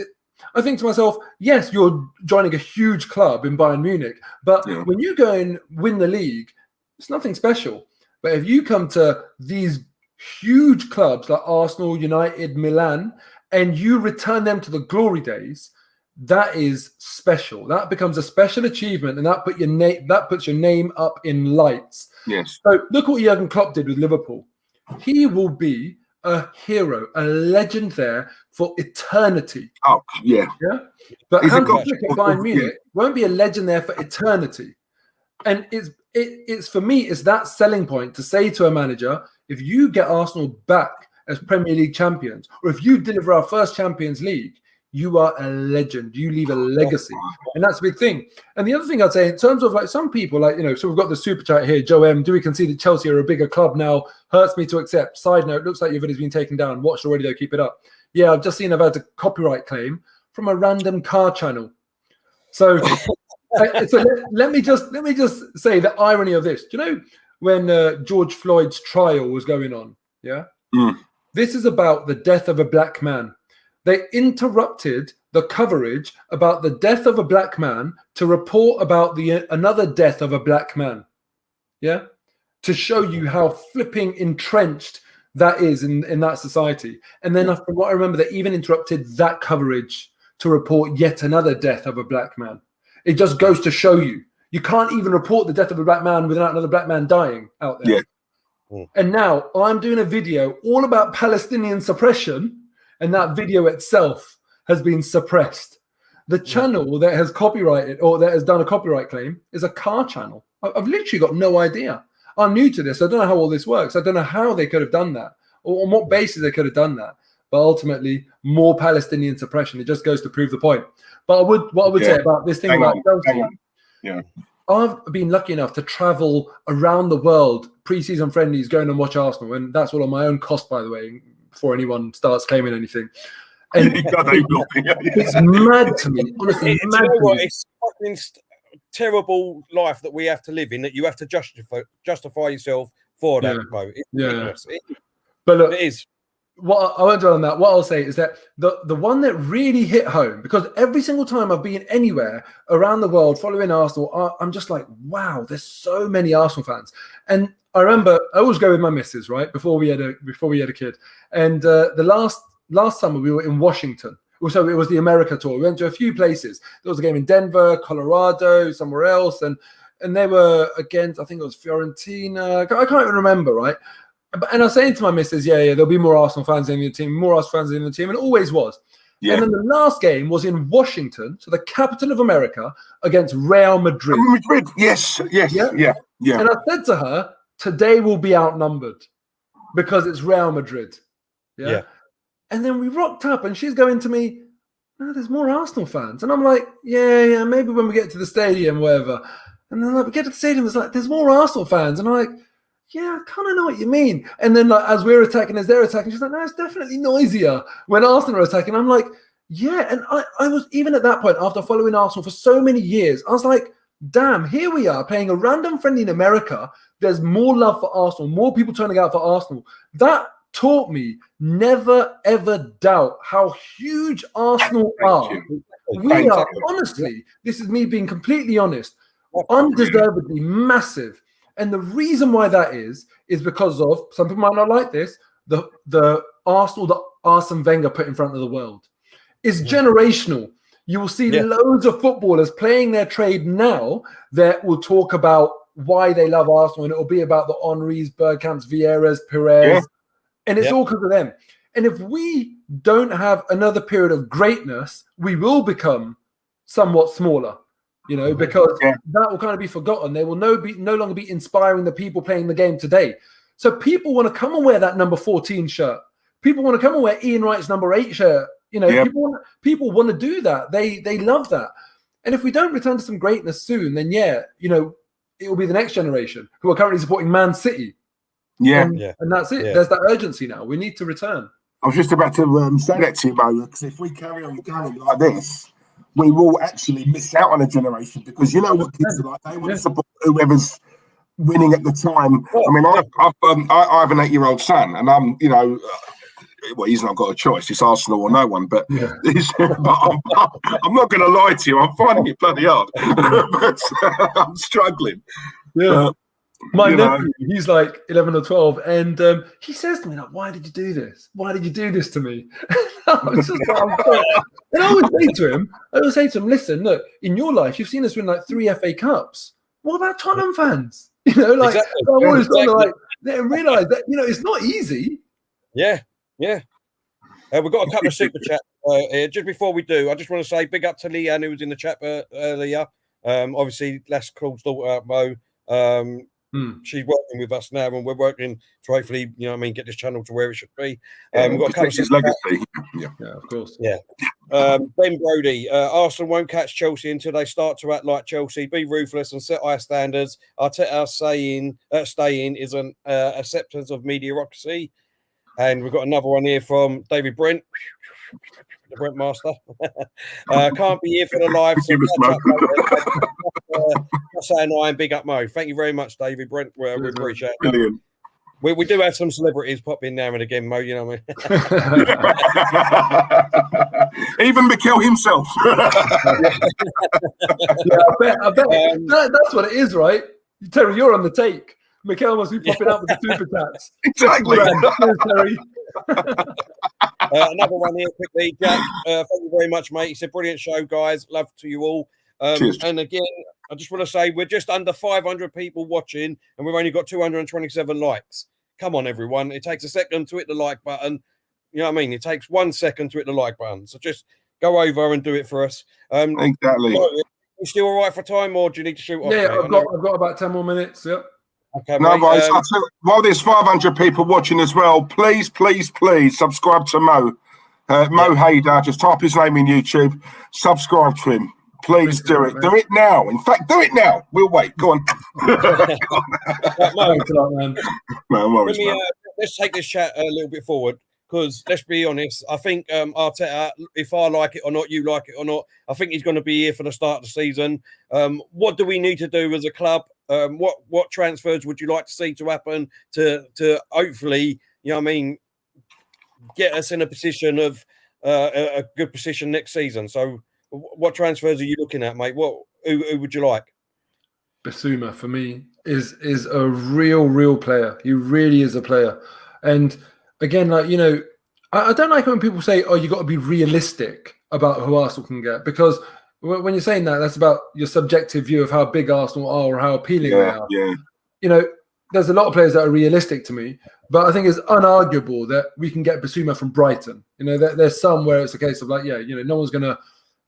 Speaker 3: I think to myself, yes, you're joining a huge club in Bayern Munich, but when you go and win the league, it's nothing special. But if you come to these huge clubs like Arsenal, United, Milan, and you return them to the glory days, that is special. That becomes a special achievement, and that puts your name up in lights.
Speaker 4: Yes.
Speaker 3: So look what Jurgen Klopp did with Liverpool. He will be a hero, a legend there for eternity.
Speaker 4: Oh, yeah.
Speaker 3: Yeah. But Hansi Flick at Bayern Munich won't be a legend there for eternity. And it's for me, it's that selling point to say to a manager, if you get Arsenal back as Premier League champions, or if you deliver our first Champions League, you are a legend. You leave a legacy. And that's a big thing. And the other thing I'd say, in terms of like some people, like, so we've got the super chat here, Joe M. Do we concede that Chelsea are a bigger club now? Hurts me to accept. Side note, looks like your video's been taken down. Watched already though, keep it up. Yeah, I've just seen I've had a copyright claim from a random car channel. So, let me just say the irony of this. Do you know when George Floyd's trial was going on? Yeah. This is about the death of a black man. They interrupted the coverage about the death of a black man to report about another death of a black man. Yeah. To show you how flipping entrenched that is in that society. And then from what I remember, they even interrupted that coverage to report yet another death of a black man. It just goes to show you can't even report the death of a black man without another black man dying out there. Yeah. And now I'm doing a video all about Palestinian suppression, and that video itself has been suppressed. The channel that has copyrighted or that has done a copyright claim is a car channel. I've literally got no idea. I'm new to this. I don't know how all this works. I don't know how they could have done that or on what basis they could have done that. But ultimately, more Palestinian suppression. It just goes to prove the point. But what I would say about this thing about Chelsea, I've been lucky enough to travel around the world, pre-season friendlies, going and watch Arsenal. And that's all on my own cost, by the way, before anyone starts claiming anything. And it's mad to me. Honestly,
Speaker 1: it's fucking terrible life that we have to live in, that you have to justify yourself for that.
Speaker 3: But look,
Speaker 1: it is.
Speaker 3: What I won't dwell on that. What I'll say is that the one that really hit home, because every single time I've been anywhere around the world following Arsenal, I'm just like, wow, there's so many Arsenal fans. And I remember I always go with my missus, right, before we had a kid. And the last summer we were in Washington. So it was the America tour. We went to a few places. There was a game in Denver, Colorado, somewhere else, and they were against, I think it was Fiorentina. I can't even remember, right? And I was saying to my missus, there'll be more Arsenal fans in the team, more Arsenal fans in the team, and it always was. Yeah. And then the last game was in Washington, so the capital of America, against Real Madrid.
Speaker 4: Yes. And
Speaker 3: I said to her, today will be outnumbered because it's Real Madrid. Yeah. And then we rocked up, and she's going to me, no, there's more Arsenal fans. And I'm like, yeah, maybe when we get to the stadium, whatever. And then we get to the stadium, it's like, there's more Arsenal fans. And I'm like, yeah, I kind of know what you mean. And then as we're attacking, as they're attacking, she's like, no, it's definitely noisier when Arsenal are attacking. I'm like, yeah. And I was, even at that point, after following Arsenal for so many years, I was like, damn, here we are playing a random friendly in America. There's more love for Arsenal, more people turning out for Arsenal. That taught me never, ever doubt how huge Arsenal are. We are, honestly, this is me being completely honest, undeservedly massive. And the reason why that is because of, some people might not like this, the Arsenal that Arsene Wenger put in front of the world. It's generational. You will see loads of footballers playing their trade now that will talk about why they love Arsenal, and it will be about the Henrys, Bergkamps, Vieiras, Perez, and it's all because of them. And if we don't have another period of greatness, we will become somewhat smaller. Because that will kind of be forgotten. They will no longer be inspiring the people playing the game today. So people want to come and wear that number 14 shirt. People want to come and wear Ian Wright's number 8 shirt. People want to do that. They love that. And if we don't return to some greatness soon, then it will be the next generation who are currently supporting Man City. And that's it. There's that urgency now. We need to return.
Speaker 4: I was just about to say that to you, Mo, because if we carry on going like this, we will actually miss out on a generation, because you know what kids are like. They want to support whoever's winning at the time. I mean, I have an 8-year-old son, and I'm, you know, well, he's not got a choice. It's Arsenal or no one. But, but I'm not going to lie to you. I'm finding it bloody hard. But I'm struggling.
Speaker 3: Yeah. My nephew, he's like 11 or 12, and he says to me, like, "Why did you do this? Why did you do this to me?" And I would say to him, "Listen, look, in your life, you've seen us win like 3 FA Cups. What about Tottenham fans? You know, like I'm always trying to like let him realise that, you know, it's not easy."
Speaker 1: Yeah. We've got a couple of super chats here. Just before we do, I just want to say big up to Leanne, who was in the chat earlier. Obviously, that's Claude's daughter, Mo. She's working with us now, and we're working to hopefully, you know what I mean, get this channel to where it should be. We've got a couple of
Speaker 4: legacy.
Speaker 3: Yeah, of course.
Speaker 1: Yeah. Ben Brody, Arsenal won't catch Chelsea until they start to act like Chelsea, be ruthless and set high standards. Arteta staying is an acceptance of mediocrity. And we've got another one here from David Brent, the Brent Master. Can't be here for the live. So saying big up Mo. Thank you very much, David Brent. We appreciate it.
Speaker 4: Brilliant.
Speaker 1: We do have some celebrities pop in now and again, Mo, you know what
Speaker 4: I mean? Even Mikel himself.
Speaker 3: I bet that's what it is, right? Terry, you're on the take. Mikel must be popping up with the super chats.
Speaker 4: Exactly.
Speaker 3: Terry.
Speaker 1: Another one here quickly, Jack. Thank you very much, mate. He said, brilliant show, guys. Love to you all. And again, I just want to say we're just under 500 people watching, and we've only got 227 likes. Come on, everyone. It takes a second to hit the like button. You know what I mean? It takes 1 second to hit the like button. So just go over and do it for us.
Speaker 4: Exactly.
Speaker 1: You still all right for time, or do you need to shoot off?
Speaker 3: Yeah, I've got about 10 more minutes. Yep.
Speaker 1: Okay,
Speaker 4: no,
Speaker 1: mate,
Speaker 4: guys, while there's 500 people watching as well, please subscribe to Mo. Mo Hader. Just type his name in YouTube. Subscribe to him. Please do it. Do it now. In fact, do it now. We'll wait. Go on.
Speaker 1: Let's take this chat a little bit forward, because let's be honest, I think Arteta, if I like it or not, you like it or not, I think he's going to be here for the start of the season. What do we need to do as a club? What transfers would you like to see to happen to hopefully, you know what I mean, get us in a position of a good position next season? So what transfers are you looking at, mate? Who would you like?
Speaker 3: Bissouma, for me, is a real player. He really is a player. And again, like, you know, I don't like when people say, oh, you got to be realistic about who Arsenal can get, because when you're saying that, that's about your subjective view of how big Arsenal are or how appealing they are.
Speaker 4: Yeah.
Speaker 3: You know, there's a lot of players that are realistic to me, but I think it's unarguable that we can get Bissouma from Brighton. You know, there's some where it's a case of like, yeah, you know, no one's going to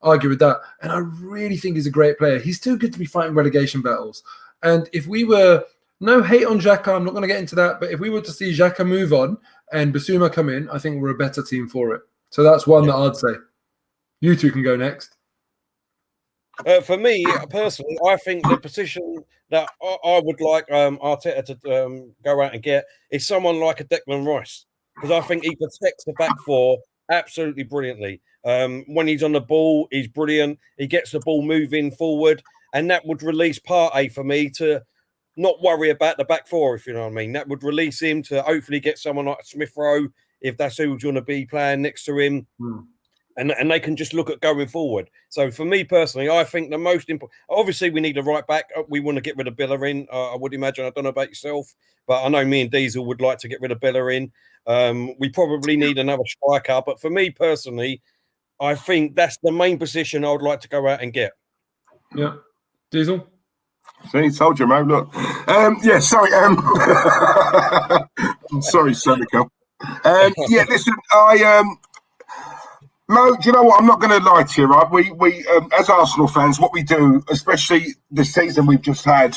Speaker 3: argue with that. And I really think he's a great player. He's too good to be fighting relegation battles. And if we were, no hate on Xhaka, I'm not going to get into that, but if we were to see Xhaka move on and Bissouma come in, I think we're a better team for it. So that's one that I'd say. You two can go next.
Speaker 1: For me, personally, I think the position that I would like Arteta to go out and get is someone like a Declan Rice, because I think he protects the back four absolutely brilliantly. When he's on the ball, he's brilliant. He gets the ball moving forward, and that would release Partey for me to not worry about the back four, if you know what I mean. That would release him to hopefully get someone like Smith Rowe, if that's who's going to be playing next to him. And they can just look at going forward. So for me personally, I think the most important, obviously we need a right back. We want to get rid of Bellerin. I would imagine, I don't know about yourself, but I know me and Diesel would like to get rid of Bellerin. We probably need another striker, but for me personally, I think that's the main position I would like to go out and get.
Speaker 3: Yeah. Diesel?
Speaker 4: See, told you, Mo. Look. Sorry. Sorry, Seneca. Yeah, listen, Mo, do you know what? I'm not going to lie to you, right? We as Arsenal fans, what we do, especially the season we've just had,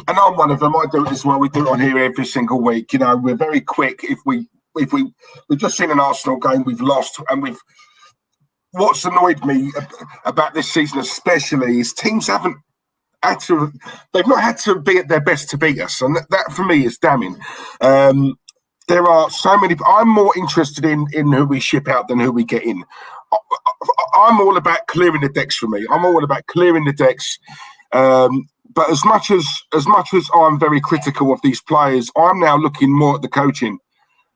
Speaker 4: and I'm one of them. I do it as well. We do it on here every single week. You know, we're very quick. If we've just seen an Arsenal game, we've lost, and what's annoyed me about this season, especially, is teams haven't had to. They've not had to be at their best to beat us, and that for me is damning. there are so many. I'm more interested in who we ship out than who we get in. I'm all about clearing the decks for me. I'm all about clearing the decks. But as much as I'm very critical of these players, I'm now looking more at the coaching.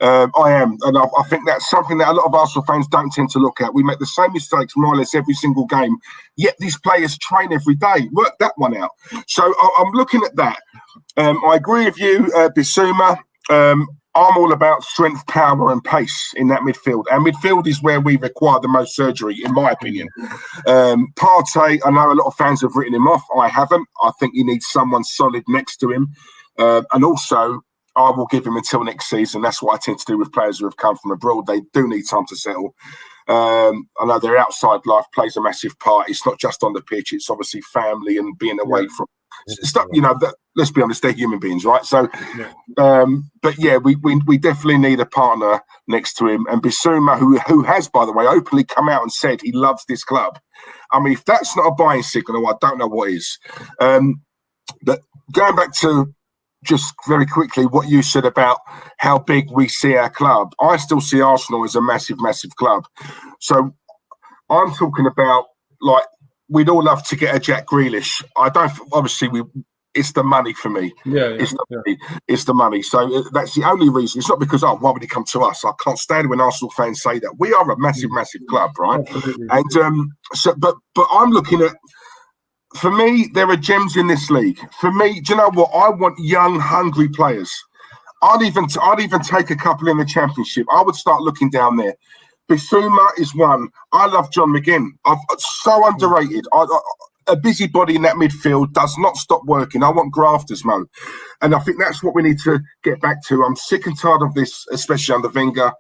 Speaker 4: I am, and I think that's something that a lot of Arsenal fans don't tend to look at. We make the same mistakes more or less every single game, yet these players train every day. Work that one out. So I'm looking at that. I agree with you, Bissouma. I'm all about strength, power, and pace in that midfield. And midfield is where we require the most surgery, in my opinion. Partey, I know a lot of fans have written him off. I haven't. I think you need someone solid next to him. And also, I will give him until next season. That's what I tend to do with players who have come from abroad. They do need time to settle. I know their outside life plays a massive part. It's not just on the pitch. It's obviously family and being away from stuff. You know, let's be honest, they're human beings, right? So, but yeah, we definitely need a partner next to him. And Bissouma, who has, by the way, openly come out and said he loves this club. I mean, if that's not a buying signal, I don't know what is. But going back to just very quickly what you said about how big we see our club, I still see Arsenal as a massive, massive club. So I'm talking about, like, we'd all love to get a Jack Grealish. I don't, obviously, it's the money for me. It's the money. So that's the only reason. It's not because, why would he come to us? I can't stand when Arsenal fans say that. We are a massive, massive club, right? Absolutely. And but I'm looking at, for me, there are gems in this league. For me, do you know what? I want young, hungry players. I'd even take a couple in the Championship. I would start looking down there. Bissouma is one. I love John McGinn. So underrated. A busybody in that midfield does not stop working. I want grafters, Mo. And I think that's what we need to get back to. I'm sick and tired of this, especially under Wenger.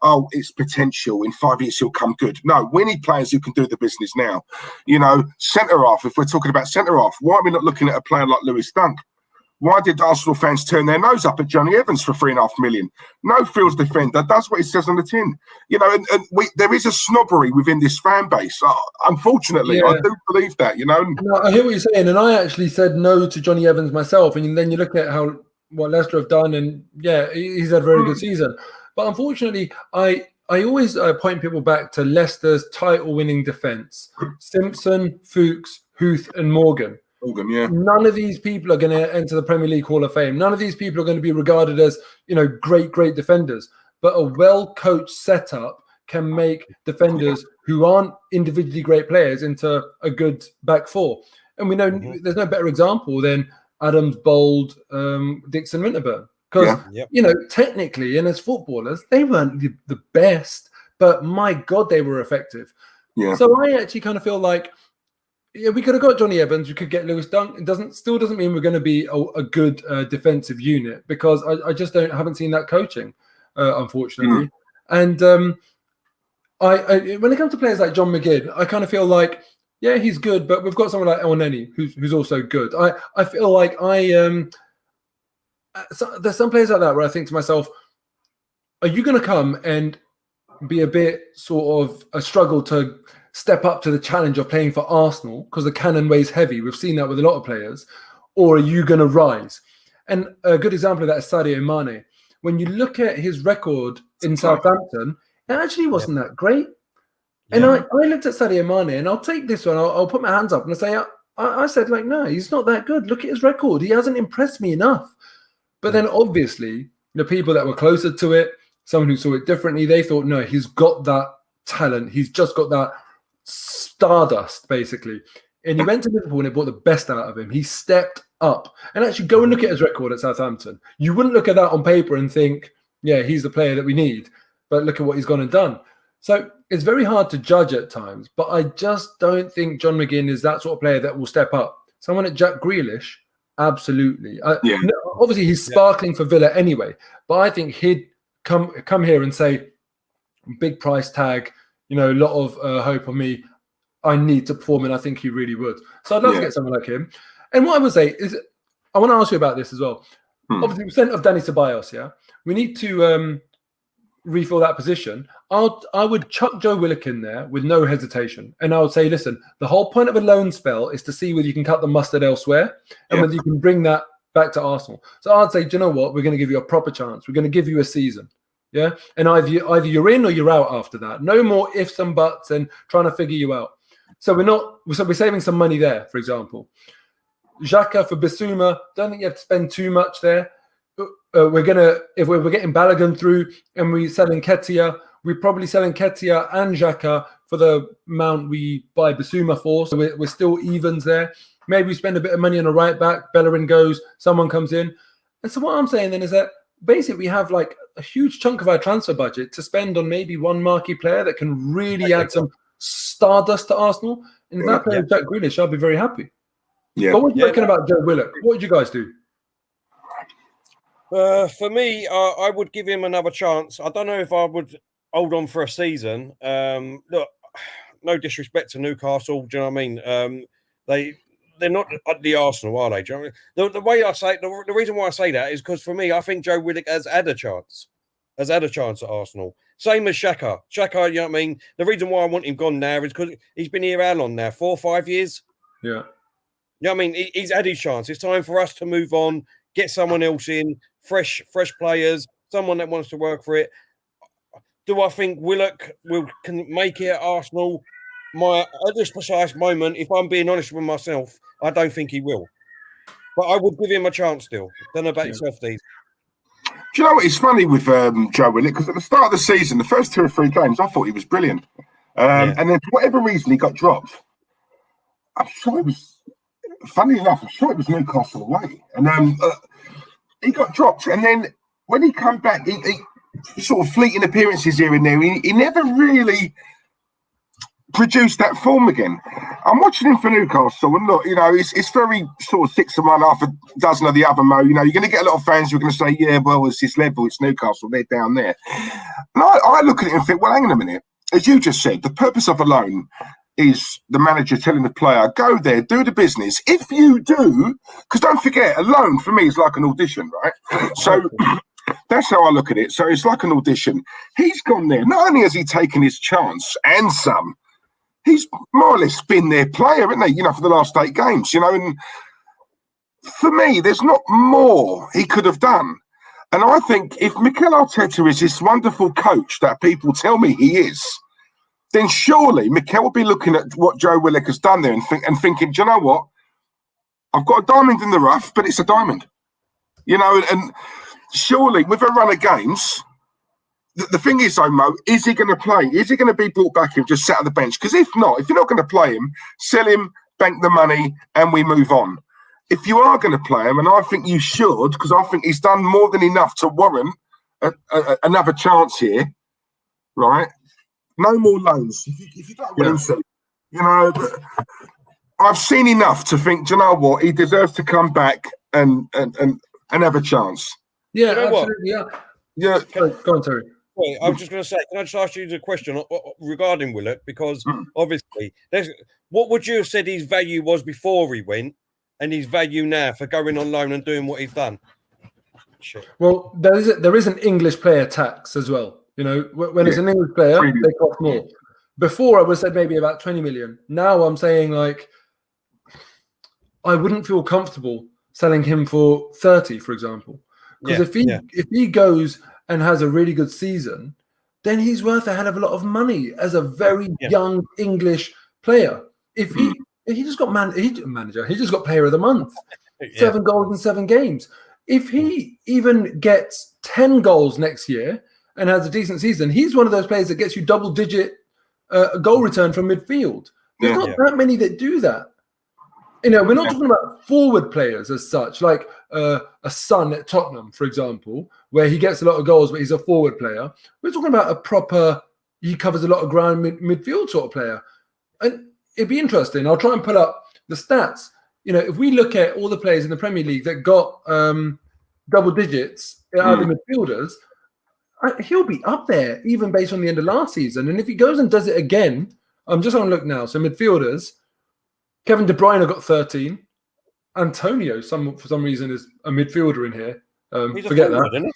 Speaker 4: Oh, it's potential. In 5 years, he'll come good. No, we need players who can do the business now. You know, centre-half, if we're talking about centre-half, why are we not looking at a player like Lewis Dunk? Why did Arsenal fans turn their nose up at Johnny Evans for $3.5 million? No fields defender. That's what it says on the tin. You know, and there is a snobbery within this fan base. Unfortunately, I do believe that, you know.
Speaker 3: No, I hear what you're saying. And I actually said no to Johnny Evans myself. And then you look at what Leicester have done. And, yeah, he's had a very good season. But unfortunately, I always point people back to Leicester's title-winning defence. Simpson, Fuchs, Huth and Morgan. None of these people are going to enter the Premier League Hall of Fame. None of these people are going to be regarded as, you know, great defenders. But a well-coached setup can make defenders who aren't individually great players into a good back four. And we know there's no better example than Adams, Bold, Dixon, Winterburn. Because, you know, technically, and as footballers, they weren't the best, but my God, they were effective. So I actually kind of feel like, we could have got Johnny Evans. We could get Lewis Dunk. It still doesn't mean we're going to be a good defensive unit, because I just haven't seen that coaching, unfortunately. And when it comes to players like John McGinn, I kind of feel like, yeah, he's good, but we've got someone like Elneny who's also good. I feel like there's some players like that where I think to myself, are you going to come and be a bit sort of a struggle to step up to the challenge of playing for Arsenal because the cannon weighs heavy? We've seen that with a lot of players. Or are you going to rise? And a good example of that is Sadio Mane. When you look at his record in Southampton, it actually wasn't that great. And I looked at Sadio Mane, and I'll take this one. I'll put my hands up and say, I said, like, no, he's not that good. Look at his record. He hasn't impressed me enough. But then obviously the people that were closer to it, someone who saw it differently, they thought, no, he's got that talent. He's just got that stardust, basically. And he went to Liverpool and it brought the best out of him. He stepped up. And actually go and look at his record at Southampton. You wouldn't look at that on paper and think, yeah, he's the player that we need. But look at what he's gone and done. So it's very hard to judge at times. But I just don't think John McGinn is that sort of player that will step up. Someone like Jack Grealish, absolutely. Obviously, he's sparkling for Villa anyway. But I think he'd come here and say, big price tag, you know, a lot of hope on me. I need to perform, and I think he really would. So I'd love to get someone like him. And what I would say is, I want to ask you about this as well. Obviously, we sent off Danny Ceballos, we need to refill that position. I would chuck Joe Willock in there with no hesitation. And I would say, listen, the whole point of a loan spell is to see whether you can cut the mustard elsewhere and whether you can bring that back to Arsenal. So I'd say, do you know what? We're going to give you a proper chance. We're going to give you a season. Yeah. And either you're in or you're out after that. No more ifs and buts and trying to figure you out. So we're saving some money there, for example. Xhaka for Bissouma, don't think you have to spend too much there. If we're getting Balogun through and we're selling Ketia, we're probably selling Ketia and Xhaka for the amount we buy Bissouma for. So we're still evens there. Maybe we spend a bit of money on a right back. Bellerin goes, someone comes in. And so what I'm saying then is that basically we have like a huge chunk of our transfer budget to spend on maybe one marquee player that can really add some stardust to Arsenal. And if that player is Jack Grealish, I'll be very happy. Yeah. But what do you reckon about Joe Willock? What did you guys do?
Speaker 1: For me, I would give him another chance. I don't know if I would hold on for a season. Look, no disrespect to Newcastle. Do you know what I mean? They're not the Arsenal, are they? Do you know what I mean? The way I say, the reason why I say that is because for me, I think Joe Willock has had a chance. Has had a chance at Arsenal. Same as Xhaka. Xhaka, you know what I mean? The reason why I want him gone now is because he's been here how long now? 4 or 5 years?
Speaker 3: Yeah.
Speaker 1: You know what I mean? He's had his chance. It's time for us to move on, get someone else in, fresh players, someone that wants to work for it. Do I think Willock can make it at Arsenal? At this precise moment, if I'm being honest with myself, I don't think he will. But I would give him a chance still. Don't know about yourself, Steve.
Speaker 4: Do you know what? It's funny with Joe Willock, because at the start of the season, the first 2 or 3 games, I thought he was brilliant. And then for whatever reason, he got dropped. I'm sure it was, funny enough, I'm sure it was Newcastle away. And he got dropped. And then when he came back, he sort of fleeting appearances here and there. He never really produced that form again. I'm watching him for Newcastle, and look, you know, it's very sort of 6 of one, half a dozen of the other, Mo. You know, you're going to get a lot of fans who are going to say, yeah, well, it's this level, it's Newcastle, they're down there. And I look at it and think, well, hang on a minute. As you just said, the purpose of a loan is the manager telling the player, go there, do the business. If you do, because don't forget, a loan for me is like an audition, right? So that's how I look at it. So it's like an audition. He's gone there. Not only has he taken his chance and some, he's more or less been their player, isn't he? You know, for the last 8 games, you know. And for me, there's not more he could have done. And I think if Mikel Arteta is this wonderful coach that people tell me he is, then surely Mikel will be looking at what Joe Willock has done there and thinking, do you know what? I've got a diamond in the rough, but it's a diamond. You know, and surely with a run of games, the thing is, though, Mo, is he going to play? Is he going to be brought back and just sat on the bench? Because if not, if you're not going to play him, sell him, bank the money, and we move on. If you are going to play him, and I think you should, because I think he's done more than enough to warrant another chance here, right? No more loans. If you don't want him to, you know, I've seen enough to think, do you know what? He deserves to come back and have a chance.
Speaker 3: Yeah,
Speaker 1: you know
Speaker 3: absolutely. Yeah. Go on, Terry.
Speaker 1: Well, I was just going to say, can I just ask you the question regarding Willock? Because obviously, what would you have said his value was before he went, and his value now for going on loan and doing what he's done? Shit.
Speaker 3: Well, there is an English player tax as well. You know, when it's an English player, they cost more. Before, I would have said maybe about 20 million. Now I'm saying, like, I wouldn't feel comfortable selling him for 30, for example. Because if he goes and has a really good season, then he's worth a hell of a lot of money as a very young English player. If he just got manager, he just got player of the month. 7 goals in 7 games. If he even gets 10 goals next year and has a decent season, he's one of those players that gets you double-digit goal return from midfield. There's not that many that do that. You know, we're not talking about forward players as such, like a Son at Tottenham, for example, where he gets a lot of goals, but he's a forward player. We're talking about a proper, he covers a lot of ground midfield sort of player. And it'd be interesting. I'll try and pull up the stats. You know, if we look at all the players in the Premier League that got double digits out of the midfielders, he'll be up there, even based on the end of last season. And if he goes and does it again, I'm just going to look now. So midfielders, Kevin De Bruyne got 13. Antonio, for some reason, is a midfielder in here. Forget that.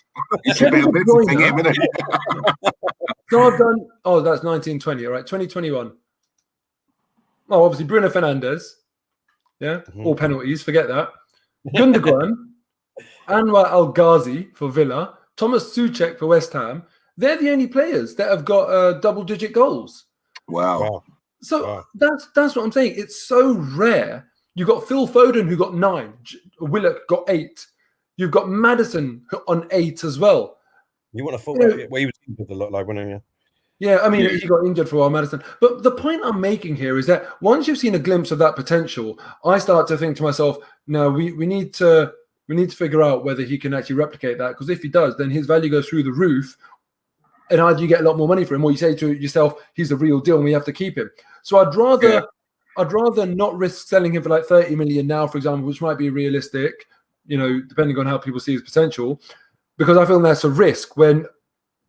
Speaker 3: So I've done, that's 1920, all right, 2021. Obviously, Bruno Fernandes. Yeah, all penalties, forget that. Gundogan, Anwar Al-Ghazi for Villa, Thomas Souček for West Ham. They're the only players that have got double-digit goals.
Speaker 4: Wow.
Speaker 3: So that's what I'm saying. It's so rare. You've got Phil Foden who got 9. Willock got 8. You've got Maddison on 8 as well.
Speaker 1: You want to fullback? Well, he was injured a lot, like, wasn't he?
Speaker 3: Yeah, I mean, he got injured for a while, Maddison. But the point I'm making here is that once you've seen a glimpse of that potential, I start to think to myself, no, we need to figure out whether he can actually replicate that. Because if he does, then his value goes through the roof. And either you get a lot more money for him, or you say to yourself, he's a real deal and we have to keep him. So I'd rather not risk selling him for like 30 million now, for example, which might be realistic, depending on how people see his potential, because I feel that's a risk when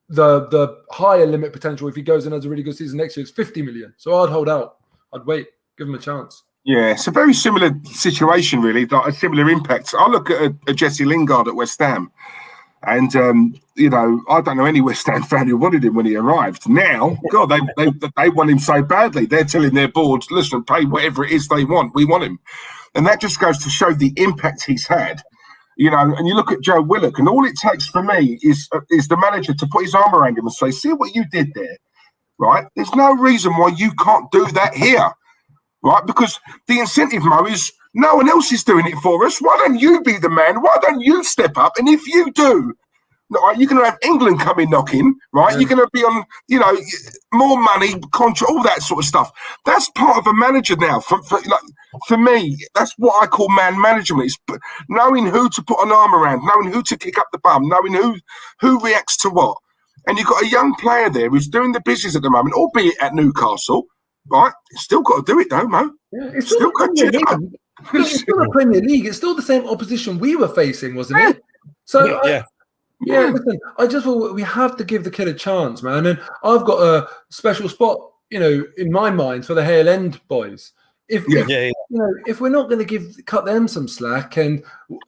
Speaker 3: the higher limit potential, if he goes and has a really good season next year, is 50 million. So I'd hold out. I'd wait, give him a chance.
Speaker 4: Yeah, it's a very similar situation, really, like a similar impact. I look at a Jesse Lingard at West Ham, and I don't know any West Ham fan who wanted him when he arrived. Now, God, they want him so badly. They're telling their boards, listen, pay whatever it is they want. We want him, and that just goes to show the impact he's had. And you look at Joe Willock, and all it takes for me is the manager to put his arm around him and say, see what you did there, right? There's no reason why you can't do that here, right? Because the incentive, Mo, is no one else is doing it for us. Why don't you be the man? Why don't you step up? And if you do, you're going to have England coming knocking, right? You're going to be on, more money, contract, all that sort of stuff. That's part of a manager now. For me, that's what I call man management. It's knowing who to put an arm around, knowing who to kick up the bum, knowing who reacts to what. And you've got a young player there who's doing the business at the moment, albeit at Newcastle, right? Still got to do it, though, Mo.
Speaker 3: Yeah, it's still got to It's still the Premier League. It's still the same opposition we were facing, wasn't it? So Yeah, listen, I just thought we have to give the kid a chance, man. And I've got a special spot, in my mind for the Hale End boys. If we're not going to cut them some slack and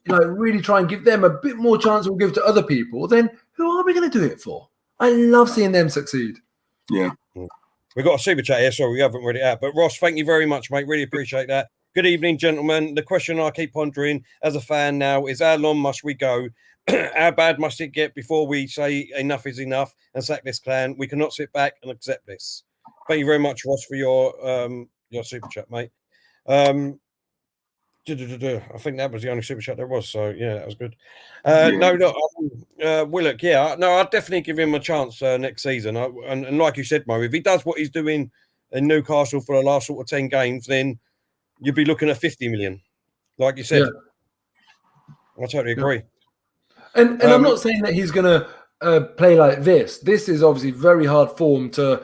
Speaker 3: really try and give them a bit more chance than we'll give to other people, then who are we going to do it for? I love seeing them succeed.
Speaker 4: Yeah.
Speaker 1: We've got a super chat here, so we haven't read it out. But Ross, thank you very much, mate. Really appreciate that. Good evening, gentlemen. The question I keep pondering as a fan now is how long must we go? How bad must it get before we say enough is enough and sack this clan? We cannot sit back and accept this. Thank you very much, Ross, for your super chat, mate. I think that was the only super chat there was. So yeah, that was good. Willock, I'd definitely give him a chance next season. And like you said, Mo, if he does what he's doing in Newcastle for the last sort of 10 games, then you'd be looking at 50 million, like you said. I totally agree.
Speaker 3: And I'm not saying that he's going to play like this. This is obviously very hard form to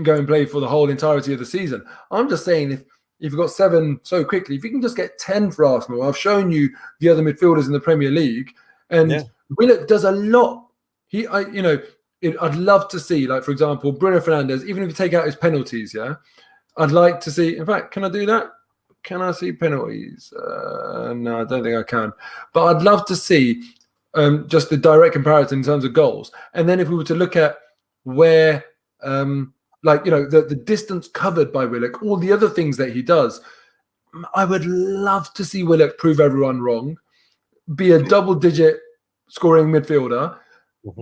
Speaker 3: go and play for the whole entirety of the season. I'm just saying if you've got 7 so quickly, if you can just get 10 for Arsenal, I've shown you the other midfielders in the Premier League, and Willock does a lot. I'd love to see, like, for example, Bruno Fernandes, even if you take out his penalties, I'd like to see, in fact, can I do that? Can I see penalties? No, I don't think I can. But I'd love to see just the direct comparison in terms of goals. And then if we were to look at where, the distance covered by Willock, all the other things that he does, I would love to see Willock prove everyone wrong, be a double-digit scoring midfielder,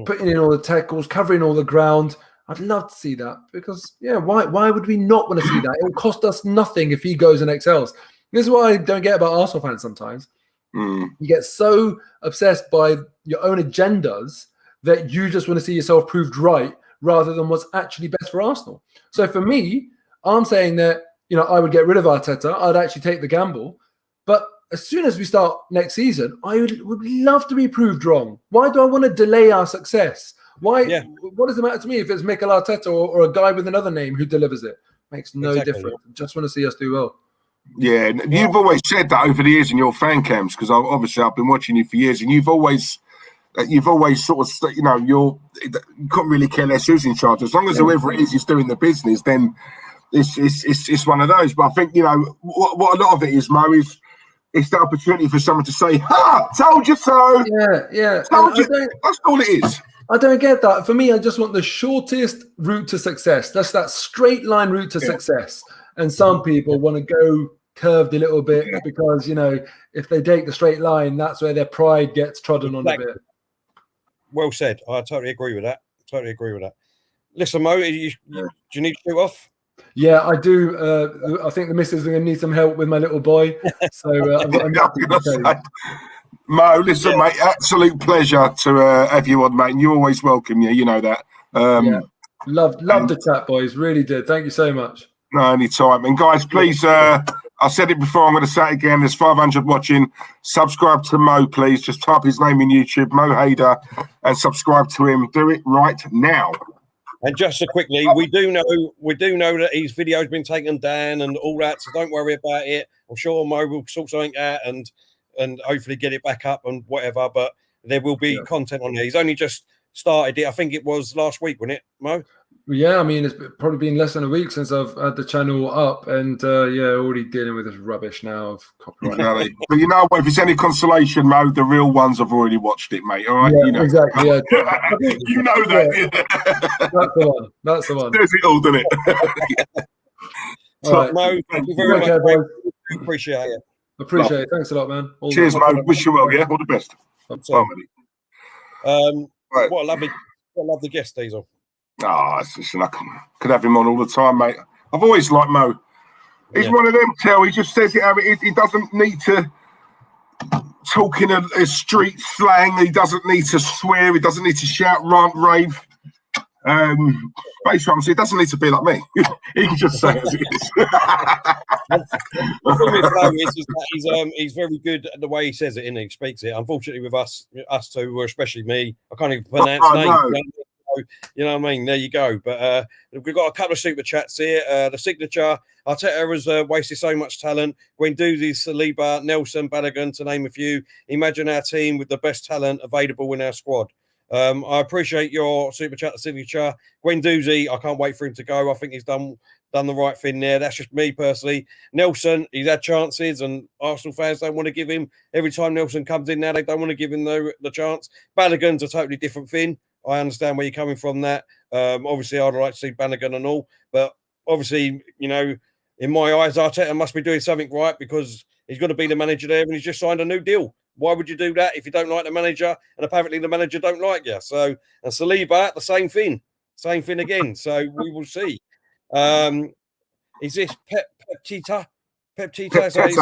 Speaker 3: putting in all the tackles, covering all the ground. I'd love to see that because, why would we not want to see that? It will cost us nothing if he goes and excels. This is what I don't get about Arsenal fans sometimes. You get so obsessed by your own agendas that you just want to see yourself proved right rather than what's actually best for Arsenal. So for me, I'm saying that, I would get rid of Arteta. I'd actually take the gamble. But as soon as we start next season, I would love to be proved wrong. Why do I want to delay our success? Why? Yeah. What does it matter to me if it's Mikel Arteta or a guy with another name who delivers it? Makes no difference. Just want to see us do well.
Speaker 4: Yeah, you've always said that over the years in your fan camps, because I've been watching you for years, and you've always sort of, you couldn't really care less who's in charge. As long as whoever it is doing the business, then it's one of those. But I think, what a lot of it is, Mo, is it's the opportunity for someone to say, "Ha! Told you so."
Speaker 3: Yeah.
Speaker 4: Told you. That's all it is.
Speaker 3: I don't get that. For me, I just want the shortest route to success. That's that straight line route to success. And some people want to go curved a little bit because, you know, if they take the straight line, that's where their pride gets trodden on a bit.
Speaker 1: Well said. I totally agree with that. Listen, Mo, do you need to shoot off?
Speaker 3: Yeah, I do. I think the missus are going to need some help with my little boy. So I've got
Speaker 4: Mo, listen, mate, absolute pleasure to have you on, mate. And you always welcome you know that.
Speaker 3: Loved the chat, boys. Really did. Thank you so much.
Speaker 4: No, anytime. And guys, please, I said it before, I'm going to say it again. There's 500 watching. Subscribe to Mo, please. Just type his name in YouTube, Mo Hader, and subscribe to him. Do it right now.
Speaker 1: And just so quickly, we do know that his video's been taken down and all that, so don't worry about it. I'm sure Mo will sort something out and hopefully get it back up and whatever. But there will be content on there. He's only just started it. I think it was last week, wasn't it, Mo?
Speaker 3: Yeah, I mean, it's probably been less than a week since I've had the channel up, and already dealing with this rubbish now of copyright.
Speaker 4: But you know what? If it's any consolation, Mo, the real ones have already watched it, mate. All right,
Speaker 3: yeah,
Speaker 4: you know.
Speaker 3: Exactly. Yeah.
Speaker 4: You know that.
Speaker 3: That's the one.
Speaker 4: There's it all, doesn't it?
Speaker 3: All right.
Speaker 1: Mo, thank you very much. Appreciate it.
Speaker 3: Appreciate it. Thanks a lot, man.
Speaker 4: Cheers, Mo. Wish you well. Yeah, all the best.
Speaker 1: What a lovely guest, Diesel.
Speaker 4: Listen, I could have him on all the time, mate. I've always liked Mo. He's one of them, he just says it how it is. He doesn't need to talk in a street slang. He doesn't need to swear. He doesn't need to shout, rant, rave. Basically, he doesn't need to be like me. He can just say it as it is.
Speaker 1: The thing with Flo is that he's very good at the way he says it and he speaks it. Unfortunately, with us two, or especially me, I can't even pronounce names. No. You know what I mean? There you go. But we've got a couple of super chats here. The signature, Arteta has wasted so much talent. Guendouzi, Saliba, Nelson, Balogun, to name a few. Imagine our team with the best talent available in our squad. I appreciate your super chat signature. Guendouzi, I can't wait for him to go. I think he's done the right thing there. That's just me personally. Nelson, he's had chances and Arsenal fans don't want to give him. Every time Nelson comes in now, they don't want to give him the chance. Balogun's a totally different thing. I understand where you're coming from that. Obviously, I'd like to see Balogun and all. But obviously, you know, in my eyes, Arteta must be doing something right because he's going to be the manager there and he's just signed a new deal. Why would you do that if you don't like the manager? And apparently the manager don't like you. So, and Saliba, the same thing. Same thing again. So we will see. Is this Peptita? Peptita?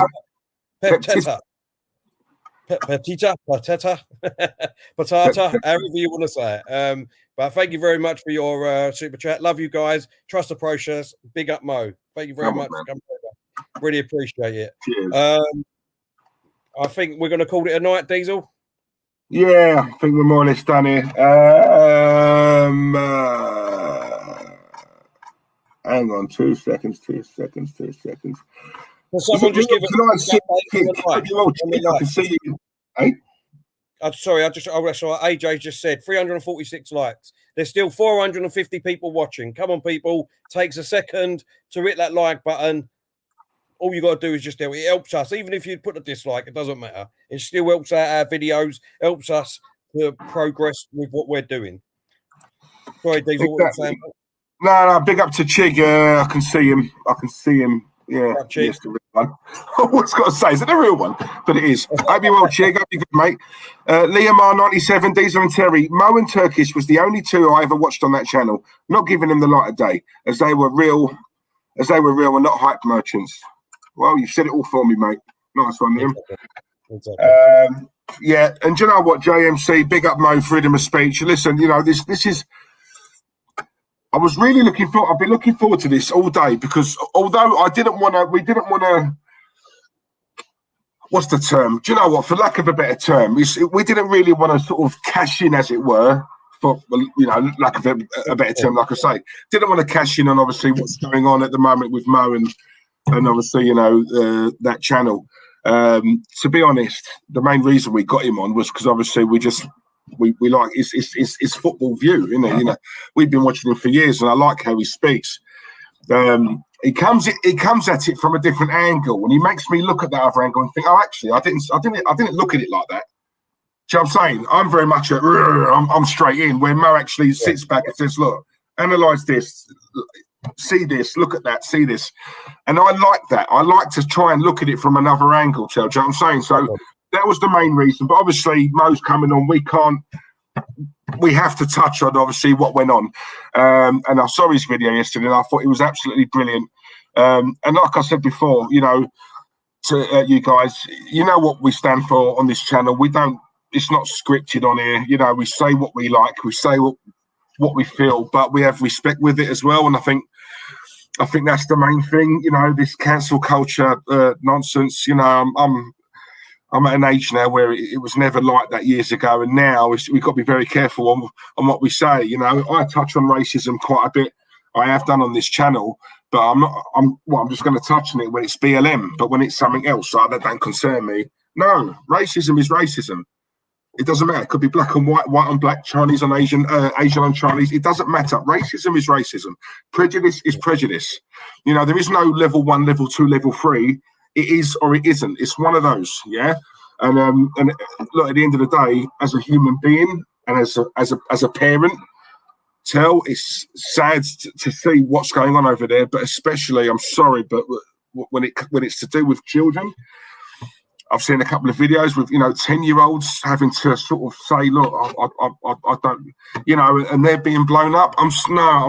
Speaker 1: Patata, however you want to say it. But thank you very much for your super chat. Love you guys. Trust the process. Big up, Mo. Thank you very much for coming over. Really appreciate it.
Speaker 4: Cheers.
Speaker 1: I think we're going to call it a night, Diesel.
Speaker 4: Yeah, I think we're more or less done here. Hang on, 2 seconds.
Speaker 1: Someone just give it.
Speaker 4: I can see you. Hey?
Speaker 1: Sorry, AJ just said 346 likes. There's still 450 people watching. Come on, people. Takes a second to hit that like button. All you got to do is just do it. It helps us. Even if you put a dislike, it doesn't matter. It still helps out our videos, helps us to progress with what we're doing. Sorry, Diesel, what you're saying?
Speaker 4: No, big up to Chig. I can see him. Yeah, yes, the real one. I was got to say, is it the real one? But it is. Hope you well, Chig. Hope you good, mate. Liam R97, Diesel and Terry. Mo and Turkish was the only two I ever watched on that channel. Not giving them the light of day, as they were real and not hype merchants. Well, you said it all for me, mate. Nice one, Liam. Exactly. Yeah, and do you know what, JMC? Big up Mo, freedom of speech. Listen, you know this is. I was really I've been looking forward to this all day because although we didn't want to, what's the term? Do you know what? For lack of a better term, we didn't really want to sort of cash in, as it were, for, you know, lack of a better term, like I say. Didn't want to cash in on obviously what's going on at the moment with Mo and obviously, you know, that channel. To be honest, the main reason we got him on was because obviously we like his football view, you know. We've been watching him for years, and I like how he speaks. He comes at it from a different angle, and he makes me look at that other angle and think, oh, actually, I didn't look at it like that. Do you know what I'm saying? I'm very much I'm straight in, where Mo actually sits back and says, look, analyse this. see this, look at that, see this. And I like that. I like to try and look at it from another angle, do you know what I'm saying? So that was the main reason. But obviously, Mo's coming on. We have to touch on, obviously, what went on. And I saw his video yesterday, and I thought it was absolutely brilliant. And like I said before, you know, to you guys, you know what we stand for on this channel. We don't, it's not scripted on here. You know, we say what we like, we say what we feel, but we have respect with it as well. And I think that's the main thing. You know, this cancel culture nonsense. You know, I'm at an age now where it was never like that years ago, and now we've got to be very careful on what we say. You know, I touch on racism quite a bit. I have done on this channel, but I'm just going to touch on it when it's BLM. But when it's something else, that don't concern me. No, racism is racism. It doesn't matter. It could be black and white, white on black, Chinese on Asian, Asian on Chinese. It doesn't matter. Racism is racism. Prejudice is prejudice. You know, there is no level 1, level 2, level 3. It is or it isn't. It's one of those, yeah. And look, at the end of the day, as a human being and as a parent, it's sad to see what's going on over there. But especially, I'm sorry, but when it's to do with children. I've seen a couple of videos with, you know, 10-year-olds having to sort of say, look, I don't, you know, and they're being blown up. I'm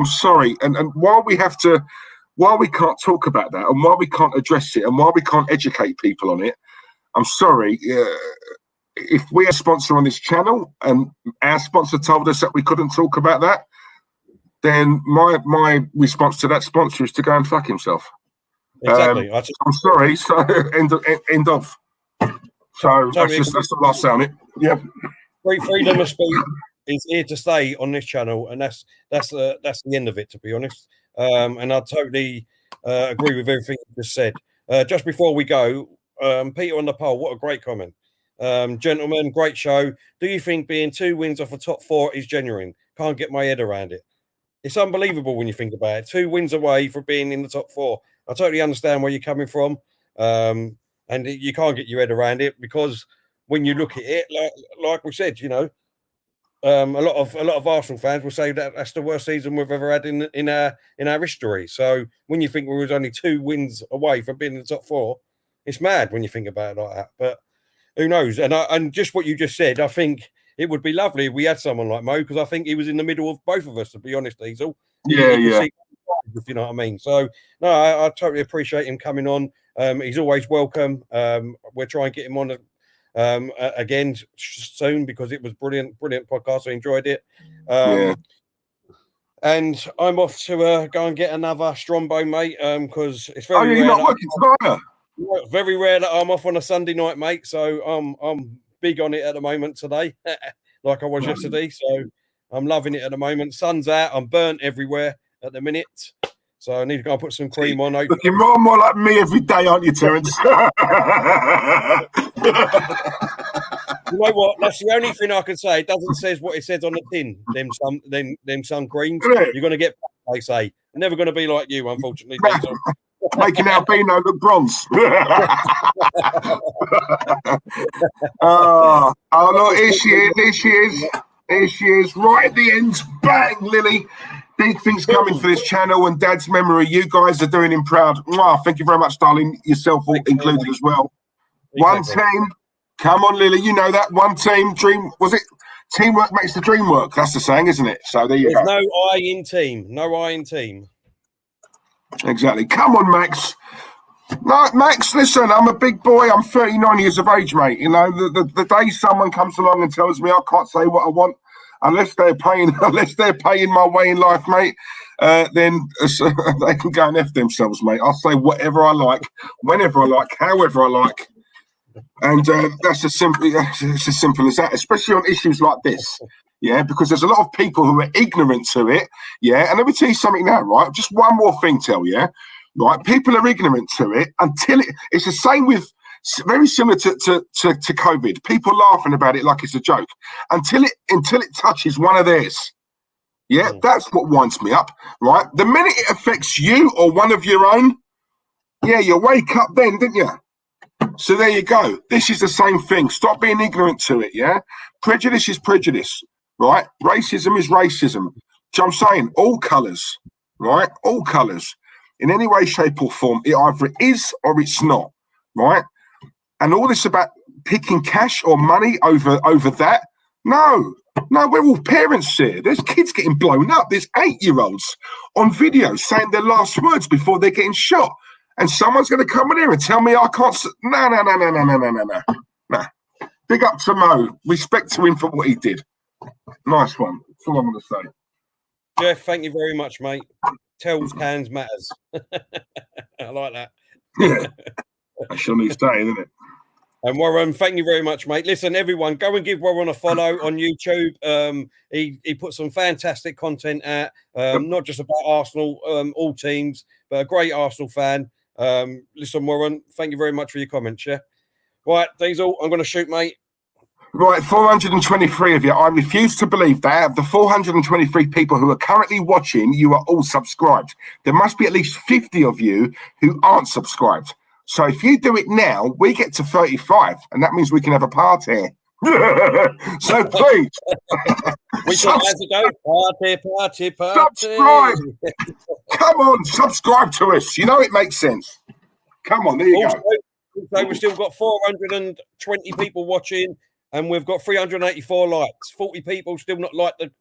Speaker 4: sorry. And while we can't talk about that, and while we can't address it, and while we can't educate people on it, I'm sorry. If we're a sponsor on this channel and our sponsor told us that we couldn't talk about that, then my response to that sponsor is to go and fuck himself.
Speaker 1: Exactly.
Speaker 4: I'm sorry. So end of. So that's the last on it. Yep.
Speaker 1: Freedom of speech is here to stay on this channel, and that's the end of it, to be honest. And I totally agree with everything you just said. Just before we go, Peter on the poll, what a great comment. Gentlemen, great show. Do you think being 2 wins off a top 4 is genuine? Can't get my head around it. It's unbelievable when you think about it. 2 wins away from being in the top 4. I totally understand where you're coming from. And you can't get your head around it, because when you look at it, like we said, you know, a lot of Arsenal fans will say that that's the worst season we've ever had in our history. So when you think we was only 2 wins away from being in the top 4, it's mad when you think about it like that. But who knows? And just what you just said, I think it would be lovely if we had someone like Mo, because I think he was in the middle of both of us, to be honest, Diesel.
Speaker 4: Yeah.
Speaker 1: If you know what I mean. So no, I totally appreciate him coming on. He's always welcome. We'll try and get him on again soon, because it was brilliant podcast. I enjoyed it. And I'm off to go and get another Strombo, mate, because it's very rare.
Speaker 4: You're not working tonight?
Speaker 1: Very rare that I'm off on a Sunday night, mate. So I'm big on it at the moment today, like I was yesterday. So I'm loving it at the moment. Sun's out. I'm burnt everywhere at the minute. So I need to go and put some cream on.
Speaker 4: Looking more and more like me every day, aren't you, Terence?
Speaker 1: You know what? That's the only thing I can say. It doesn't say what it says on the tin. Them sun creams. You're going to get, they say. I'm never going to be like you, unfortunately.
Speaker 4: Making Albino look bronze. Oh no, here she is. Right at the end. Bang, Lily. Big things coming for this channel, and Dad's memory. You guys are doing him proud. Thank you very much, darling. Yourself all included as well. Exactly. One team. Come on, Lily. You know that. One team. Dream. Was it? Teamwork makes the dream work. That's the saying, isn't it? So there you go.
Speaker 1: No I in team. No I in team.
Speaker 4: Exactly. Come on, Max. No, Max, listen, I'm a big boy. I'm 39 years of age, mate. You know, the day someone comes along and tells me I can't say what I want, unless they're paying my way in life, mate, then they can go and F themselves, mate. I'll say whatever I like, whenever I like, however I like. And that's as simple as that, especially on issues like this. Yeah, because there's a lot of people who are ignorant to it. Yeah, and let me tell you something now, right? Just one more thing, yeah? Right, people are ignorant to it until it's the same with, very similar to COVID. People laughing about it like it's a joke until it touches one of theirs. Yeah, that's what winds me up, right? The minute it affects you or one of your own, yeah, you wake up then, didn't you? So there you go. This is the same thing. Stop being ignorant to it, yeah? Prejudice is prejudice, right? Racism is racism. So I'm saying all colours, right? All colours. In any way, shape or form, it either is or it's not, right? And all this about picking cash or money over that, no, we're all parents here. There's kids getting blown up. There's 8-year-olds on video saying their last words before they're getting shot. And someone's going to come in here and tell me I can't. No. Big up to Mo. Respect to him for what he did. Nice one. That's all I'm going to say.
Speaker 1: Jeff, thank you very much, mate. Tells cans matters. I like that.
Speaker 4: Yeah. That's Shawnee's day, isn't it?
Speaker 1: And Warren, thank you very much, mate. Listen, everyone, go and give Warren a follow on YouTube. He put some fantastic content out, not just about Arsenal, all teams, but a great Arsenal fan. Listen, Warren, thank you very much for your comments, yeah? Right, Diesel, I'm going to shoot, mate.
Speaker 4: Right, 423 of you. I refuse to believe that out of the 423 people who are currently watching, you are all subscribed. There must be at least 50 of you who aren't subscribed. So if you do it now, we get to 35, and that means we can have a party. So please.
Speaker 1: We can have to go. Party.
Speaker 4: Subscribe. Come on, subscribe to us. You know it makes sense. Come on, there you go.
Speaker 1: Also, we've still got 420 people watching, and we've got 384 likes. 40 people still not like the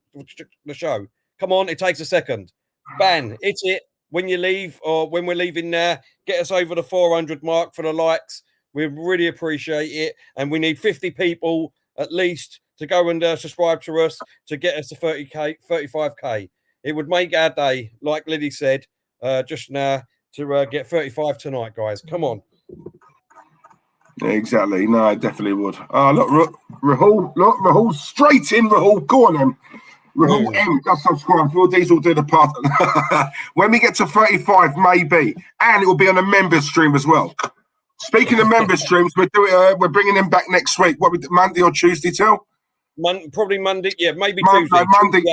Speaker 1: show. Come on, it takes a second. Ban, hit it. When you leave or when we're leaving now, get us over the 400 mark for the likes. We really appreciate it. And we need 50 people at least to go and subscribe to us to get us to 30K, 35K. It would make our day, like Liddy said just now, to get 35 tonight, guys. Come on.
Speaker 4: Exactly. No, I definitely would. Look, Rahul. Look, Rahul. Straight in, Rahul. Go on, then. Rahul M, just subscribe. Will Diesel do the part? When we get to 35, maybe, and it will be on a member stream as well. Speaking of member streams, we're bringing them back next week. What, Monday or Tuesday?
Speaker 1: Probably Monday. Yeah, maybe
Speaker 4: Tuesday. Monday.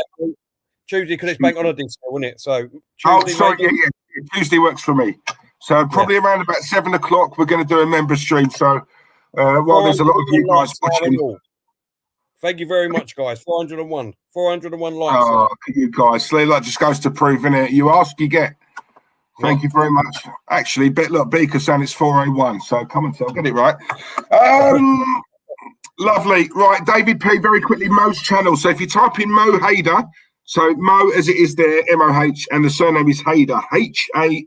Speaker 1: Tuesday because it's bank holiday, isn't it? So Tuesday,
Speaker 4: sorry, yeah. Tuesday works for me. So probably around about 7 o'clock, we're going to do a member stream. So while there's a lot of you guys watching.
Speaker 1: Thank you very much, guys. 401 likes.
Speaker 4: Oh, you guys. That just goes to prove, innit? You ask, you get. Thank you very much. Actually, look, Beaker's saying it's 401, so come and tell. Get it right. Lovely. Right, David P, very quickly, Mo's channel. So if you type in Mo Haider, so Mo as it is there, M-O-H, and the surname is Haider, H-A-I-D-E-R.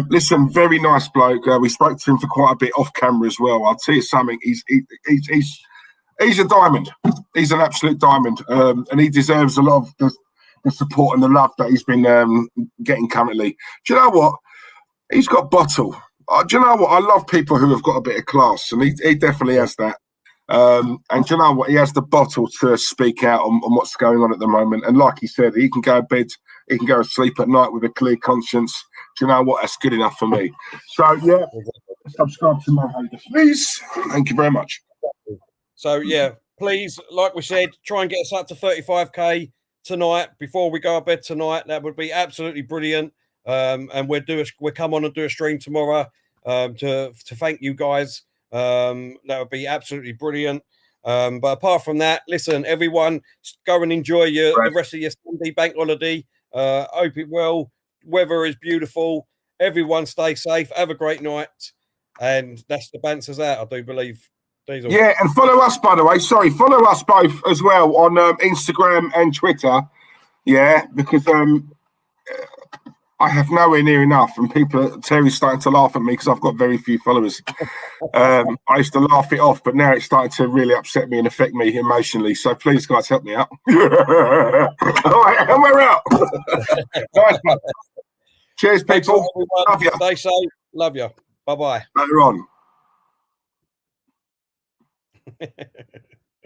Speaker 4: Listen, very nice bloke. We spoke to him for quite a bit off camera as well. I'll tell you something. He's a diamond. He's an absolute diamond, and he deserves a lot of the support and the love that he's been getting currently. Do you know what? He's got bottle. Do you know what? I love people who have got a bit of class, and he definitely has that. And do you know what? He has the bottle to speak out on what's going on at the moment. And like he said, he can go to bed, he can go to sleep at night with a clear conscience. Do you know what? That's good enough for me. So, yeah, subscribe to my Haider, please. Thank you very much.
Speaker 1: So, yeah, please, like we said, try and get us up to 35K tonight before we go to bed tonight. That would be absolutely brilliant. And we'll come on and do a stream tomorrow to thank you guys. That would be absolutely brilliant. But apart from that, listen, everyone, go and enjoy the rest of your Sunday bank holiday. Hope it well. Weather is beautiful. Everyone stay safe. Have a great night. And that's the BANSTAS out, I do believe. Diesel.
Speaker 4: Yeah, and follow us, by the way. Sorry, follow us both as well on Instagram and Twitter. Yeah, because I have nowhere near enough, and Terry's starting to laugh at me because I've got very few followers. I used to laugh it off, but now it's starting to really upset me and affect me emotionally. So please, guys, help me out. All right, and we're out. Nice, man. Cheers, people. Love you.
Speaker 1: Stay safe. Love you. Bye-bye.
Speaker 4: Later on.